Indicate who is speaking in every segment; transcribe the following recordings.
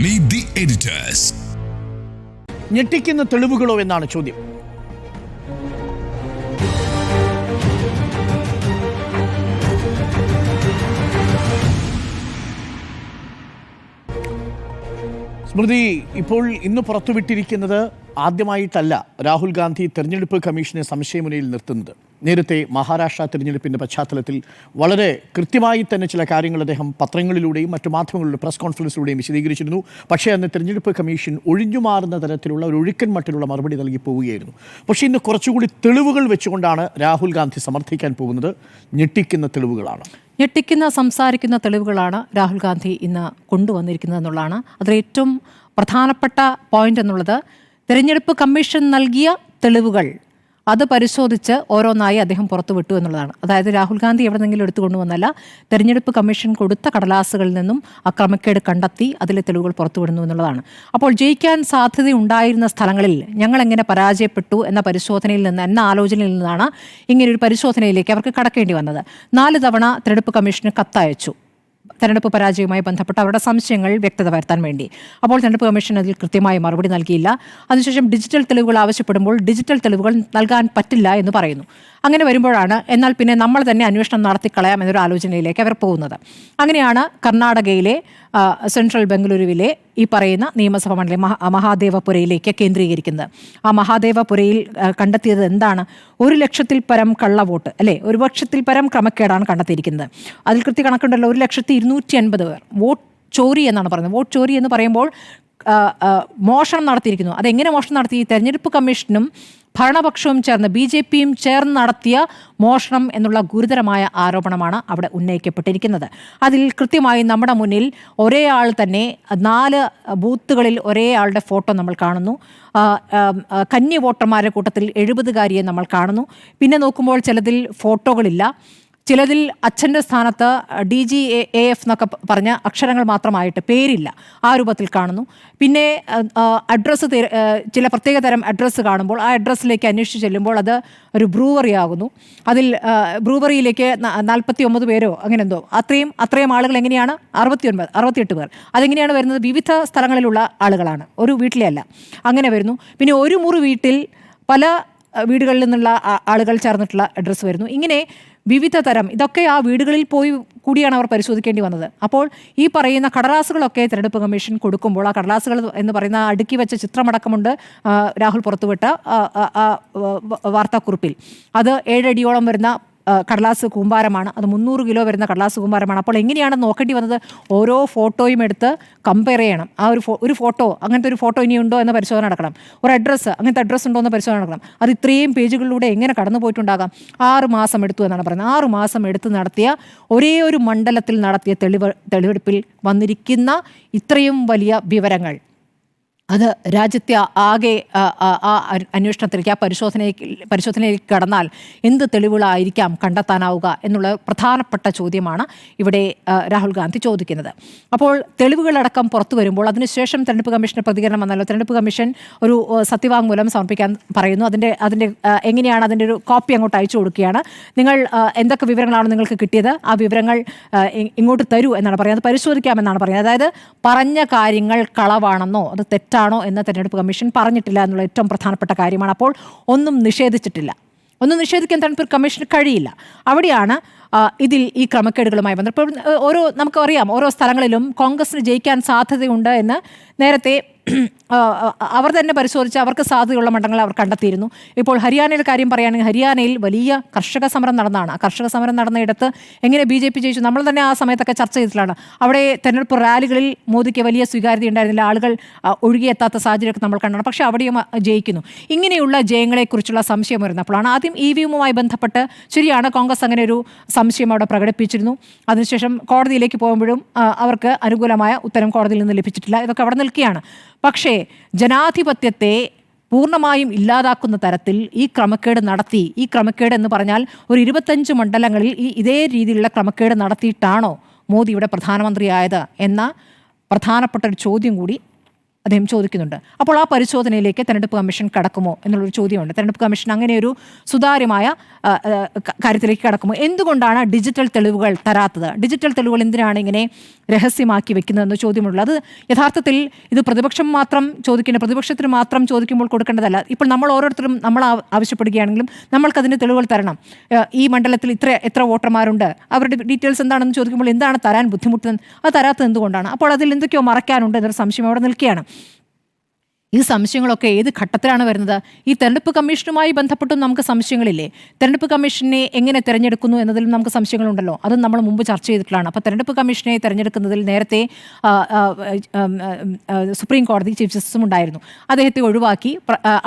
Speaker 1: Meet the editors.
Speaker 2: ഞെട്ടിക്കുന്ന തെളിവുകളോ എന്നാണ് ചോദ്യം. സ്മൃതി, ഇപ്പോൾ ഇന്ന് പുറത്തുവിട്ടിരിക്കുന്നത് ആദ്യമായിട്ടല്ല രാഹുൽ ഗാന്ധി തെരഞ്ഞെടുപ്പ് കമ്മീഷനെ സംശയമുനയിൽ നിർത്തുന്നത്. നേരത്തെ മഹാരാഷ്ട്ര തെരഞ്ഞെടുപ്പിൻ്റെ പശ്ചാത്തലത്തിൽ വളരെ കൃത്യമായി തന്നെ ചില കാര്യങ്ങൾ അദ്ദേഹം പത്രങ്ങളിലൂടെയും മറ്റു മാധ്യമങ്ങളിലൂടെ പ്രസ് കോൺഫറൻസിലൂടെയും വിശദീകരിച്ചിരുന്നു. പക്ഷേ അന്ന് തെരഞ്ഞെടുപ്പ് കമ്മീഷൻ ഒഴിഞ്ഞുമാറുന്ന തരത്തിലുള്ള ഒരു ഒഴുക്കൻ മട്ടിലുള്ള മറുപടി നൽകി പോവുകയായിരുന്നു. പക്ഷേ ഇന്ന് കുറച്ചുകൂടി തെളിവുകൾ വെച്ചുകൊണ്ടാണ് രാഹുൽ ഗാന്ധി സമർത്ഥിക്കാൻ പോകുന്നത്. ഞെട്ടിക്കുന്ന തെളിവുകളാണ്,
Speaker 3: സംസാരിക്കുന്ന തെളിവുകളാണ് രാഹുൽ ഗാന്ധി ഇന്ന് കൊണ്ടുവന്നിരിക്കുന്നത് എന്നുള്ളതാണ് അതിൽ ഏറ്റവും പ്രധാനപ്പെട്ട പോയിന്റ് എന്നുള്ളത്. തെരഞ്ഞെടുപ്പ് കമ്മീഷൻ നൽകിയ തെളിവുകൾ അത് പരിശോധിച്ച് ഓരോന്നായി അദ്ദേഹം പുറത്തുവിട്ടു എന്നുള്ളതാണ്. അതായത് രാഹുൽ ഗാന്ധി എവിടെന്നെങ്കിലും എടുത്തുകൊണ്ടുവന്നല്ല, തെരഞ്ഞെടുപ്പ് കമ്മീഷൻ കൊടുത്ത കടലാസുകളിൽ നിന്നും ആ ക്രമക്കേട് കണ്ടെത്തി അതിലെ തെളിവുകൾ പുറത്തുവിടുന്നു എന്നുള്ളതാണ്. അപ്പോൾ ജയിക്കാൻ സാധ്യതയുണ്ടായിരുന്ന സ്ഥലങ്ങളിൽ ഞങ്ങൾ എങ്ങനെ പരാജയപ്പെട്ടു എന്ന പരിശോധനയിൽ നിന്ന്, എന്ന ആലോചനയിൽ നിന്നാണ് ഇങ്ങനെയൊരു പരിശോധനയിലേക്ക് അവർക്ക് കടക്കേണ്ടി വന്നത്. 4 തവണ തെരഞ്ഞെടുപ്പ് കമ്മീഷന് കത്തയച്ചു തെരഞ്ഞെടുപ്പ് പരാജയവുമായി ബന്ധപ്പെട്ട് അവരുടെ സംശയങ്ങൾ വ്യക്തത വരുത്താൻ വേണ്ടി. അപ്പോൾ തെരഞ്ഞെടുപ്പ് കമ്മീഷൻ അതിൽ കൃത്യമായി മറുപടി നൽകിയില്ല. അതിനുശേഷം ഡിജിറ്റൽ തെളിവുകൾ ആവശ്യപ്പെടുമ്പോൾ ഡിജിറ്റൽ തെളിവുകൾ നൽകാൻ പറ്റില്ല എന്ന് പറയുന്നു. അങ്ങനെ വരുമ്പോഴാണ് എന്നാൽ പിന്നെ നമ്മൾ തന്നെ അന്വേഷണം നടത്തിക്കളയാം എന്നൊരു ആലോചനയിലേക്ക് അവർ പോകുന്നത്. അങ്ങനെയാണ് കർണാടകയിലെ സെൻട്രൽ ബംഗളൂരുവിലെ ഈ പറയുന്ന നിയമസഭാ മണ്ഡലം മഹാദേവപുരയിലേക്ക് കേന്ദ്രീകരിക്കുന്നത്. ആ മഹാദേവപുരയിൽ കണ്ടെത്തിയത് എന്താണ്? 100,000-ൽ പരം കള്ളവോട്ട്, അല്ലേ, 1,00,000-ൽ പരം ക്രമക്കേടാണ് കണ്ടെത്തിയിരിക്കുന്നത്. അതിൽ കൃത്യകണക്കുണ്ടല്ലോ, 1,250,000 പേർ വോട്ട് ചോരി എന്നാണ് പറയുന്നത്. വോട്ട് ചോരി എന്ന് പറയുമ്പോൾ മോഷണം നടത്തിയിരിക്കുന്നു. അതെങ്ങനെ മോഷണം നടത്തി? തെരഞ്ഞെടുപ്പ് കമ്മീഷനും ഭരണപക്ഷവും ചേർന്ന് BJPയും ചേർന്ന് നടത്തിയ മോഷണം എന്നുള്ള ഗുരുതരമായ ആരോപണമാണ് അവിടെ ഉന്നയിക്കപ്പെട്ടിരിക്കുന്നത്. അതിൽ കൃത്യമായി നമ്മുടെ മുന്നിൽ ഒരേ ആൾ തന്നെ 4 ബൂത്തുകളിൽ ഒരേ ആളുടെ ഫോട്ടോ നമ്മൾ കാണുന്നു. കന്നി വോട്ടർമാരുടെ കൂട്ടത്തിൽ 70കാരിയെ നമ്മൾ കാണുന്നു. പിന്നെ നോക്കുമ്പോൾ ചിലതിൽ ഫോട്ടോകളില്ല, ചിലതിൽ അച്ഛൻ്റെ സ്ഥാനത്ത് DGAF എന്നൊക്കെ പറഞ്ഞ അക്ഷരങ്ങൾ മാത്രമായിട്ട് പേരില്ല, ആ രൂപത്തിൽ കാണുന്നു. പിന്നെ അഡ്രസ്സ്, ചില പ്രത്യേക തരം അഡ്രസ്സ് കാണുമ്പോൾ ആ അഡ്രസ്സിലേക്ക് അന്വേഷിച്ച് ചെല്ലുമ്പോൾ അത് ഒരു ബ്രൂവറി ആകുന്നു. അതിൽ ബ്രൂവറിയിലേക്ക് 49 പേരോ അങ്ങനെ എന്തോ, അത്രയും ആളുകൾ എങ്ങനെയാണ്? 68 പേർ. അതെങ്ങനെയാണ് വരുന്നത്? വിവിധ സ്ഥലങ്ങളിലുള്ള ആളുകളാണ്, ഒരു വീട്ടിലെ അല്ല. അങ്ങനെ വരുന്നു. പിന്നെ ഒരു മുറി വീട്ടിൽ പല വീടുകളിൽ നിന്നുള്ള ആളുകൾ ചേർന്നിട്ടുള്ള അഡ്രസ്സ് വരുന്നു. ഇങ്ങനെ വിവിധ തരം, ഇതൊക്കെ ആ വീടുകളിൽ പോയി കൂടിയാണ് അവർ പരിശോധിക്കേണ്ടി വന്നത്. അപ്പോൾ ഈ പറയുന്ന കടലാസുകളൊക്കെ തെരഞ്ഞെടുപ്പ് കമ്മീഷൻ കൊടുക്കുമ്പോൾ ആ കടലാസുകൾ എന്ന് പറയുന്ന അടുക്കി വെച്ച ചിത്രമടക്കമുണ്ട് രാഹുൽ പുറത്തുവിട്ട വാർത്താക്കുറിപ്പിൽ. അത് 7 അടിയോളം വരുന്ന കടലാസ് കൂമ്പാരമാണ്. അത് 300 കിലോ വരുന്ന കടലാസ് കൂമ്പാരമാണ്. അപ്പോൾ എങ്ങനെയാണ് നോക്കേണ്ടി വന്നത്? ഓരോ ഫോട്ടോയും എടുത്ത് കമ്പയർ ചെയ്യണം. ആ ഒരു ഫോട്ടോ, അങ്ങനത്തെ ഒരു ഫോട്ടോ ഇനിയുണ്ടോ എന്ന പരിശോധന നടക്കണം. ഒരു അഡ്രസ്സ്, അങ്ങനത്തെ അഡ്രസ്സ് ഉണ്ടോ എന്ന് പരിശോധന നടക്കണം. അത് ഇത്രയും പേജുകളിലൂടെ എങ്ങനെ കടന്നു പോയിട്ടുണ്ടാകാം? 6 മാസം എടുത്തു എന്നാണ് പറയുന്നത്. 6 മാസം എടുത്ത് നടത്തിയ ഒരേ ഒരു മണ്ഡലത്തിൽ നടത്തിയ തെളിവെടുപ്പിൽ വന്നിരിക്കുന്ന ഇത്രയും വലിയ വിവരങ്ങൾ, അത് രാജ്യത്തെ ആകെ ആ അന്വേഷണത്തിലേക്ക്, ആ പരിശോധനയിലേക്ക് കടന്നാൽ എന്ത് തെളിവുകളായിരിക്കാം കണ്ടെത്താനാവുക എന്നുള്ള പ്രധാനപ്പെട്ട ചോദ്യമാണ് ഇവിടെ രാഹുൽ ഗാന്ധി ചോദിക്കുന്നത്. അപ്പോൾ തെളിവുകളടക്കം പുറത്തു വരുമ്പോൾ അതിനുശേഷം തെരഞ്ഞെടുപ്പ് കമ്മീഷൻ്റെ പ്രതികരണം വന്നല്ലോ. തെരഞ്ഞെടുപ്പ് കമ്മീഷൻ ഒരു സത്യവാങ്മൂലം സമർപ്പിക്കാൻ പറയുന്നു. അതിൻ്റെ എങ്ങനെയാണ് അതിൻ്റെ ഒരു കോപ്പി അങ്ങോട്ട് അയച്ചു കൊടുക്കുകയാണ്. നിങ്ങൾ എന്തൊക്കെ വിവരങ്ങളാണ് നിങ്ങൾക്ക് കിട്ടിയത്, ആ വിവരങ്ങൾ ഇങ്ങോട്ട് തരൂ എന്നാണ് പറയുന്നത്. അത് പരിശോധിക്കാമെന്നാണ് പറയുന്നത്. അതായത് പറഞ്ഞ കാര്യങ്ങൾ കളവാണെന്നോ അത് തെറ്റാണോ എന്ന് തെരഞ്ഞെടുപ്പ് കമ്മീഷൻ പറഞ്ഞിട്ടില്ല എന്നുള്ള ഏറ്റവും പ്രധാനപ്പെട്ട കാര്യമാണ്. അപ്പോൾ ഒന്നും നിഷേധിച്ചിട്ടില്ല. ഒന്നും നിഷേധിക്കാൻ തെരഞ്ഞെടുപ്പ് കമ്മീഷന് കഴിയില്ല. അവിടെയാണ് ഇതിൽ ഈ ക്രമക്കേടുകളുമായി ബന്ധപ്പെട്ട് നമുക്കറിയാം, ഓരോ സ്ഥലങ്ങളിലും കോൺഗ്രസിന് ജയിക്കാൻ സാധ്യതയുണ്ട് എന്ന് നേരത്തെ അവർ തന്നെ പരിശോധിച്ച് അവർക്ക് സാധ്യതയുള്ള മണ്ഡലങ്ങൾ അവർ കണ്ടെത്തിയിരുന്നു. ഇപ്പോൾ ഹരിയാനയുടെ കാര്യം പറയുകയാണെങ്കിൽ ഹരിയാനയിൽ വലിയ കർഷക സമരം നടന്നതാണ്. ആ കർഷക സമരം നടന്നയിടത്ത് എങ്ങനെ BJP ജയിച്ചു നമ്മൾ തന്നെ ആ സമയത്തൊക്കെ ചർച്ച ചെയ്തിട്ടുള്ളതാണ്. അവിടെ തെരഞ്ഞെടുപ്പ് റാലികളിൽ മോദിക്ക് വലിയ സ്വീകാര്യത ഉണ്ടായിരുന്നില്ല, ആളുകൾ ഒഴുകിയെത്താത്ത സാഹചര്യമൊക്കെ നമ്മൾ കണ്ടാണ്. പക്ഷേ അവിടെയും ജയിക്കുന്നു. ഇങ്ങനെയുള്ള ജയങ്ങളെക്കുറിച്ചുള്ള സംശയം വരുന്നപ്പോഴാണ് ആദ്യം EVM-വുമായി ബന്ധപ്പെട്ട് ശരിയാണ് കോൺഗ്രസ് അങ്ങനെ ഒരു സംശയം അവിടെ പ്രകടിപ്പിച്ചിരുന്നു. അതിനുശേഷം കോടതിയിലേക്ക് പോകുമ്പോഴും അവർക്ക് അനുകൂലമായ ഉത്തരം കോടതിയിൽ നിന്ന് ലഭിച്ചിട്ടില്ല. ഇതൊക്കെ അവിടെ നിൽക്കുകയാണ്. പക്ഷേ ജനാധിപത്യത്തെ പൂർണ്ണമായും ഇല്ലാതാക്കുന്ന തരത്തിൽ ഈ ക്രമക്കേട് നടത്തി. ഈ ക്രമക്കേട് എന്ന് പറഞ്ഞാൽ ഒരു 25 മണ്ഡലങ്ങളിൽ ഇതേ രീതിയിലുള്ള ക്രമക്കേട് നടത്തിയിട്ടാണോ മോദി ഇവിടെ പ്രധാനമന്ത്രിയായത് എന്ന പ്രധാനപ്പെട്ട ഒരു ചോദ്യം കൂടി അദ്ദേഹം ചോദിക്കുന്നുണ്ട്. അപ്പോൾ ആ പരിശോധനയിലേക്ക് തെരഞ്ഞെടുപ്പ് കമ്മീഷൻ കടക്കുമോ എന്നുള്ളൊരു ചോദ്യമുണ്ട്. തെരഞ്ഞെടുപ്പ് കമ്മീഷൻ അങ്ങനെ ഒരു സുതാര്യമായ കാര്യത്തിലേക്ക് കടക്കുമോ? എന്തുകൊണ്ടാണ് ഡിജിറ്റൽ തെളിവുകൾ തരാത്തത്? ഡിജിറ്റൽ തെളിവുകൾ എന്തിനാണ് ഇങ്ങനെ രഹസ്യമാക്കി വെക്കുന്നതെന്ന് ചോദ്യമുള്ളത്. അത് യഥാർത്ഥത്തിൽ ഇത് പ്രതിപക്ഷത്തിന് മാത്രം ചോദിക്കുമ്പോൾ കൊടുക്കേണ്ടതല്ല. ഇപ്പോൾ നമ്മൾ ഓരോരുത്തരും നമ്മൾ ആവശ്യപ്പെടുകയാണെങ്കിലും നമ്മൾക്കതിന് തെളിവുകൾ തരണം. ഈ മണ്ഡലത്തിൽ എത്ര വോട്ടർമാരുണ്ട്, അവരുടെ ഡീറ്റെയിൽസ് എന്താണെന്ന് ചോദിക്കുമ്പോൾ എന്താണ് തരാൻ ബുദ്ധിമുട്ടുന്നത്? അത് തരാത്തത് എന്തുകൊണ്ടാണ്? അപ്പോൾ അതിൽ എന്തൊക്കെയോ മറയ്ക്കാനുണ്ട് എന്നൊരു സംശയം അവിടെ നിൽക്കുകയാണ്. ഈ സംശയങ്ങളൊക്കെ ഏത് ഘട്ടത്തിലാണ് വരുന്നത്? ഈ തെരഞ്ഞെടുപ്പ് കമ്മീഷനുമായി ബന്ധപ്പെട്ടും നമുക്ക് സംശയങ്ങളില്ലേ? തെരഞ്ഞെടുപ്പ് കമ്മീഷനെ എങ്ങനെ തിരഞ്ഞെടുക്കുന്നു എന്നതിലും നമുക്ക് സംശയങ്ങളുണ്ടല്ലോ. അതും നമ്മൾ മുമ്പ് ചർച്ച ചെയ്തിട്ടുള്ളതാണ്. അപ്പോൾ തെരഞ്ഞെടുപ്പ് കമ്മീഷനെ തിരഞ്ഞെടുക്കുന്നതിൽ നേരത്തെ സുപ്രീം കോടതി ചീഫ് ജസ്റ്റിസും ഉണ്ടായിരുന്നു. അദ്ദേഹത്തെ ഒഴിവാക്കി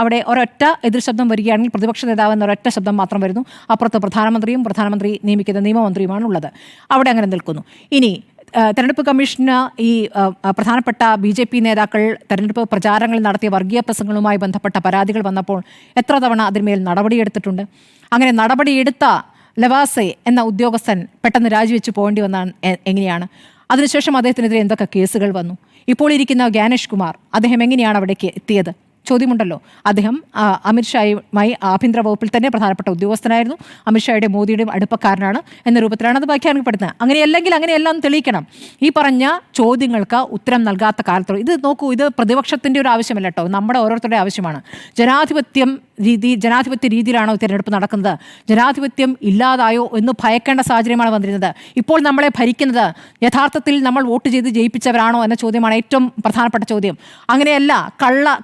Speaker 3: അവിടെ ഒരൊറ്റ എതിർ ശബ്ദം വരികയാണെങ്കിൽ പ്രതിപക്ഷ നേതാവ് എന്ന ഒരൊറ്റ ശബ്ദം മാത്രം വരുന്നു. അപ്പുറത്ത് പ്രധാനമന്ത്രി നിയമിക്കുന്ന നിയമമന്ത്രിയുമാണ് ഉള്ളത്. അവിടെ അങ്ങനെ നിൽക്കുന്നു. ഇനി തെരഞ്ഞെടുപ്പ് കമ്മീഷന് ഈ പ്രധാനപ്പെട്ട BJP നേതാക്കൾ തെരഞ്ഞെടുപ്പ് പ്രചാരണങ്ങളിൽ നടത്തിയ വർഗീയ പ്രസംഗങ്ങളുമായി ബന്ധപ്പെട്ട പരാതികൾ വന്നപ്പോൾ എത്ര തവണ അതിന്മേൽ നടപടിയെടുത്തിട്ടുണ്ട്? അങ്ങനെ നടപടിയെടുത്ത ലവാസെ എന്ന ഉദ്യോഗസ്ഥൻ പെട്ടെന്ന് രാജിവെച്ച് പോകേണ്ടി വന്നാൽ എങ്ങനെയാണ്? അതിനുശേഷം അദ്ദേഹത്തിനെതിരെ എന്തൊക്കെ കേസുകൾ വന്നു? ഇപ്പോൾ ഇരിക്കുന്ന ജ്ഞാനേഷ് കുമാർ, അദ്ദേഹം എങ്ങനെയാണ് അവിടേക്ക് എത്തിയത്? ചോദ്യമുണ്ടല്ലോ. അദ്ദേഹം അമിത്ഷായുമായി ആഭ്യന്തര വകുപ്പിൽ തന്നെ പ്രധാനപ്പെട്ട ഉദ്യോഗസ്ഥനായിരുന്നു. അമിത്ഷായുടെ മോദിയുടെയും അടുപ്പക്കാരനാണ് എന്ന രൂപത്തിലാണ് അത് വ്യാഖ്യാനിക്കപ്പെടുന്നത്. അങ്ങനെയല്ലെങ്കിൽ അങ്ങനെയെല്ലാം തെളിയിക്കണം. ഈ പറഞ്ഞ ചോദ്യങ്ങൾക്ക് ഉത്തരം നൽകാത്ത കാലത്തോളം ഇത് നോക്കൂ, ഇത് പ്രതിപക്ഷത്തിൻ്റെ ഒരു ആവശ്യമല്ല കേട്ടോ, നമ്മുടെ ഓരോരുത്തരുടെ ആവശ്യമാണ്. ജനാധിപത്യ രീതിയിലാണോ തിരഞ്ഞെടുപ്പ് നടക്കുന്നത്? ജനാധിപത്യം ഇല്ലാതായോ എന്ന് ഭയക്കേണ്ട സാഹചര്യമാണ് വന്നിരുന്നത്. ഇപ്പോൾ നമ്മളെ ഭരിക്കുന്നത് യഥാർത്ഥത്തിൽ നമ്മൾ വോട്ട് ചെയ്ത് ജയിപ്പിച്ചവരാണോ എന്ന ചോദ്യമാണ് ഏറ്റവും പ്രധാനപ്പെട്ട ചോദ്യം. അങ്ങനെയല്ല,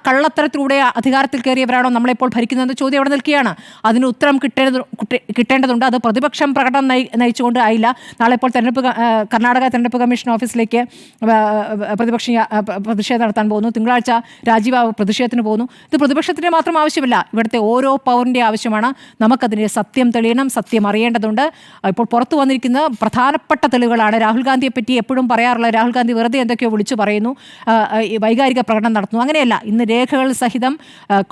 Speaker 3: കള്ളത്തരത്തിലൂടെ അധികാരത്തിൽ കയറിയവരാണോ നമ്മളെപ്പോൾ ഭരിക്കുന്നതെന്ന ചോദ്യം അവിടെ നിൽക്കുകയാണ്. അതിന് ഉത്തരം കിട്ടേണ്ടതുണ്ട്. അത് പ്രതിപക്ഷം പ്രകടനം നയിച്ചുകൊണ്ട് ആയില്ല. നാളെ ഇപ്പോൾ കർണാടക തെരഞ്ഞെടുപ്പ് കമ്മീഷൻ ഓഫീസിലേക്ക് പ്രതിഷേധം നടത്താൻ പോകുന്നു. തിങ്കളാഴ്ച രാജീവ് പ്രതിഷേധത്തിന് പോകുന്നു. ഇത് പ്രതിപക്ഷത്തിന് മാത്രം ആവശ്യമല്ല, ഇവിടുത്തെ ഓരോ പൗരൻ്റെ ആവശ്യമാണ്. നമുക്കതിൻ്റെ സത്യം തെളിയണം, സത്യം അറിയേണ്ടതുണ്ട്. ഇപ്പോൾ പുറത്തു വന്നിരിക്കുന്ന പ്രധാനപ്പെട്ട തെളിവുകളാണ്. രാഹുൽ ഗാന്ധിയെ പറ്റി എപ്പോഴും പറയാറുള്ള രാഹുൽ ഗാന്ധി വെറുതെ എന്തൊക്കെയോ വിളിച്ചു പറയുന്നു, വൈകാരിക പ്രകടനം നടത്തുന്നു. അങ്ങനെയല്ല, ഇന്ന് രേഖകൾ സഹിതം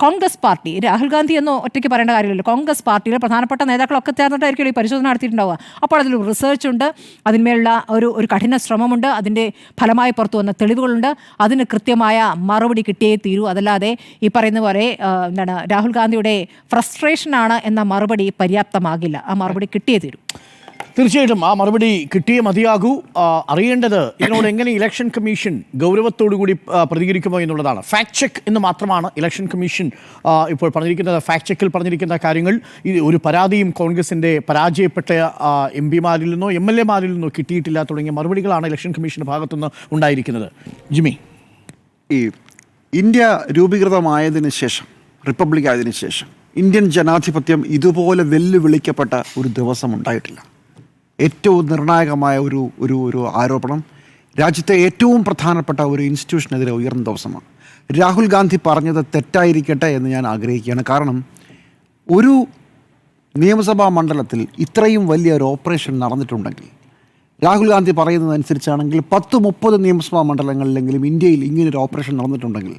Speaker 3: കോൺഗ്രസ് പാർട്ടി, രാഹുൽ ഗാന്ധി എന്ന് ഒറ്റയ്ക്ക് പറയേണ്ട കാര്യമില്ലല്ലോ, കോൺഗ്രസ് പാർട്ടിയിലെ പ്രധാനപ്പെട്ട നേതാക്കളൊക്കെ ചേർന്നിട്ടായിരിക്കും ഈ പരിശോധന നടത്തിയിട്ടുണ്ടാവുക. അപ്പോൾ അതിൽ റിസർച്ച് ഉണ്ട്, അതിന്മേലുള്ള ഒരു കഠിന ശ്രമമുണ്ട്, അതിൻ്റെ ഫലമായി പുറത്തു വന്ന തെളിവുകളുണ്ട്. അതിന് കൃത്യമായ മറുപടി കിട്ടിയേ തീരൂ. അതല്ലാതെ ഈ പറയുന്ന പോലെ രാഹുൽ ഗാന്ധിയുടെ ഫ്രസ്ട്രേഷനാണ് എന്ന മറുപടി പര്യാപ്തമാകില്ല. ആ മറുപടി കിട്ടിയേ തീരൂ.
Speaker 2: തീർച്ചയായിട്ടും ആ മറുപടി കിട്ടിയേ മതിയാകൂ. അറിയേണ്ടത് ഇതിനോട് എങ്ങനെ ഇലക്ഷൻ കമ്മീഷൻ ഗൗരവത്തോടുകൂടി പ്രതികരിക്കുമോ എന്നുള്ളതാണ്. ഫാക്ട് ചെക്ക് എന്ന് മാത്രമാണ് ഇലക്ഷൻ കമ്മീഷൻ ഇപ്പോൾ പറഞ്ഞിരിക്കുന്നത്. ഫാക്ട് ചെക്കിൽ പറഞ്ഞിരിക്കുന്ന കാര്യങ്ങൾ ഒരു പരാതിയും കോൺഗ്രസിൻ്റെ പരാജയപ്പെട്ട MP-മാരിൽ നിന്നോ MLA-മാരിൽ നിന്നോ കിട്ടിയിട്ടില്ല തുടങ്ങിയ മറുപടികളാണ് ഇലക്ഷൻ കമ്മീഷൻ്റെ ഭാഗത്തുനിന്ന് ഉണ്ടായിരിക്കുന്നത്. ജിമ്മി,
Speaker 1: ഈ ഇന്ത്യ രൂപീകൃതമായതിനു ശേഷം, റിപ്പബ്ലിക് ആയതിനു ശേഷം ഇന്ത്യൻ ജനാധിപത്യം ഇതുപോലെ വെല്ലുവിളിക്കപ്പെട്ട ഒരു ദിവസം ഉണ്ടായിട്ടില്ല. ഏറ്റവും നിർണായകമായ ഒരു ആരോപണം രാജ്യത്തെ ഏറ്റവും പ്രധാനപ്പെട്ട ഒരു ഇൻസ്റ്റിറ്റ്യൂഷനെതിരെ ഉയർന്ന ദിവസമാണ്. രാഹുൽ ഗാന്ധി പറഞ്ഞത് തെറ്റായിരിക്കട്ടെ എന്ന് ഞാൻ ആഗ്രഹിക്കുകയാണ്. കാരണം ഒരു നിയമസഭാ മണ്ഡലത്തിൽ ഇത്രയും വലിയൊരു ഓപ്പറേഷൻ നടന്നിട്ടുണ്ടെങ്കിൽ, രാഹുൽ ഗാന്ധി പറയുന്നതനുസരിച്ചാണെങ്കിൽ 10-30 നിയമസഭാ മണ്ഡലങ്ങളിലെങ്കിലും ഇന്ത്യയിൽ ഇങ്ങനൊരു ഓപ്പറേഷൻ നടന്നിട്ടുണ്ടെങ്കിൽ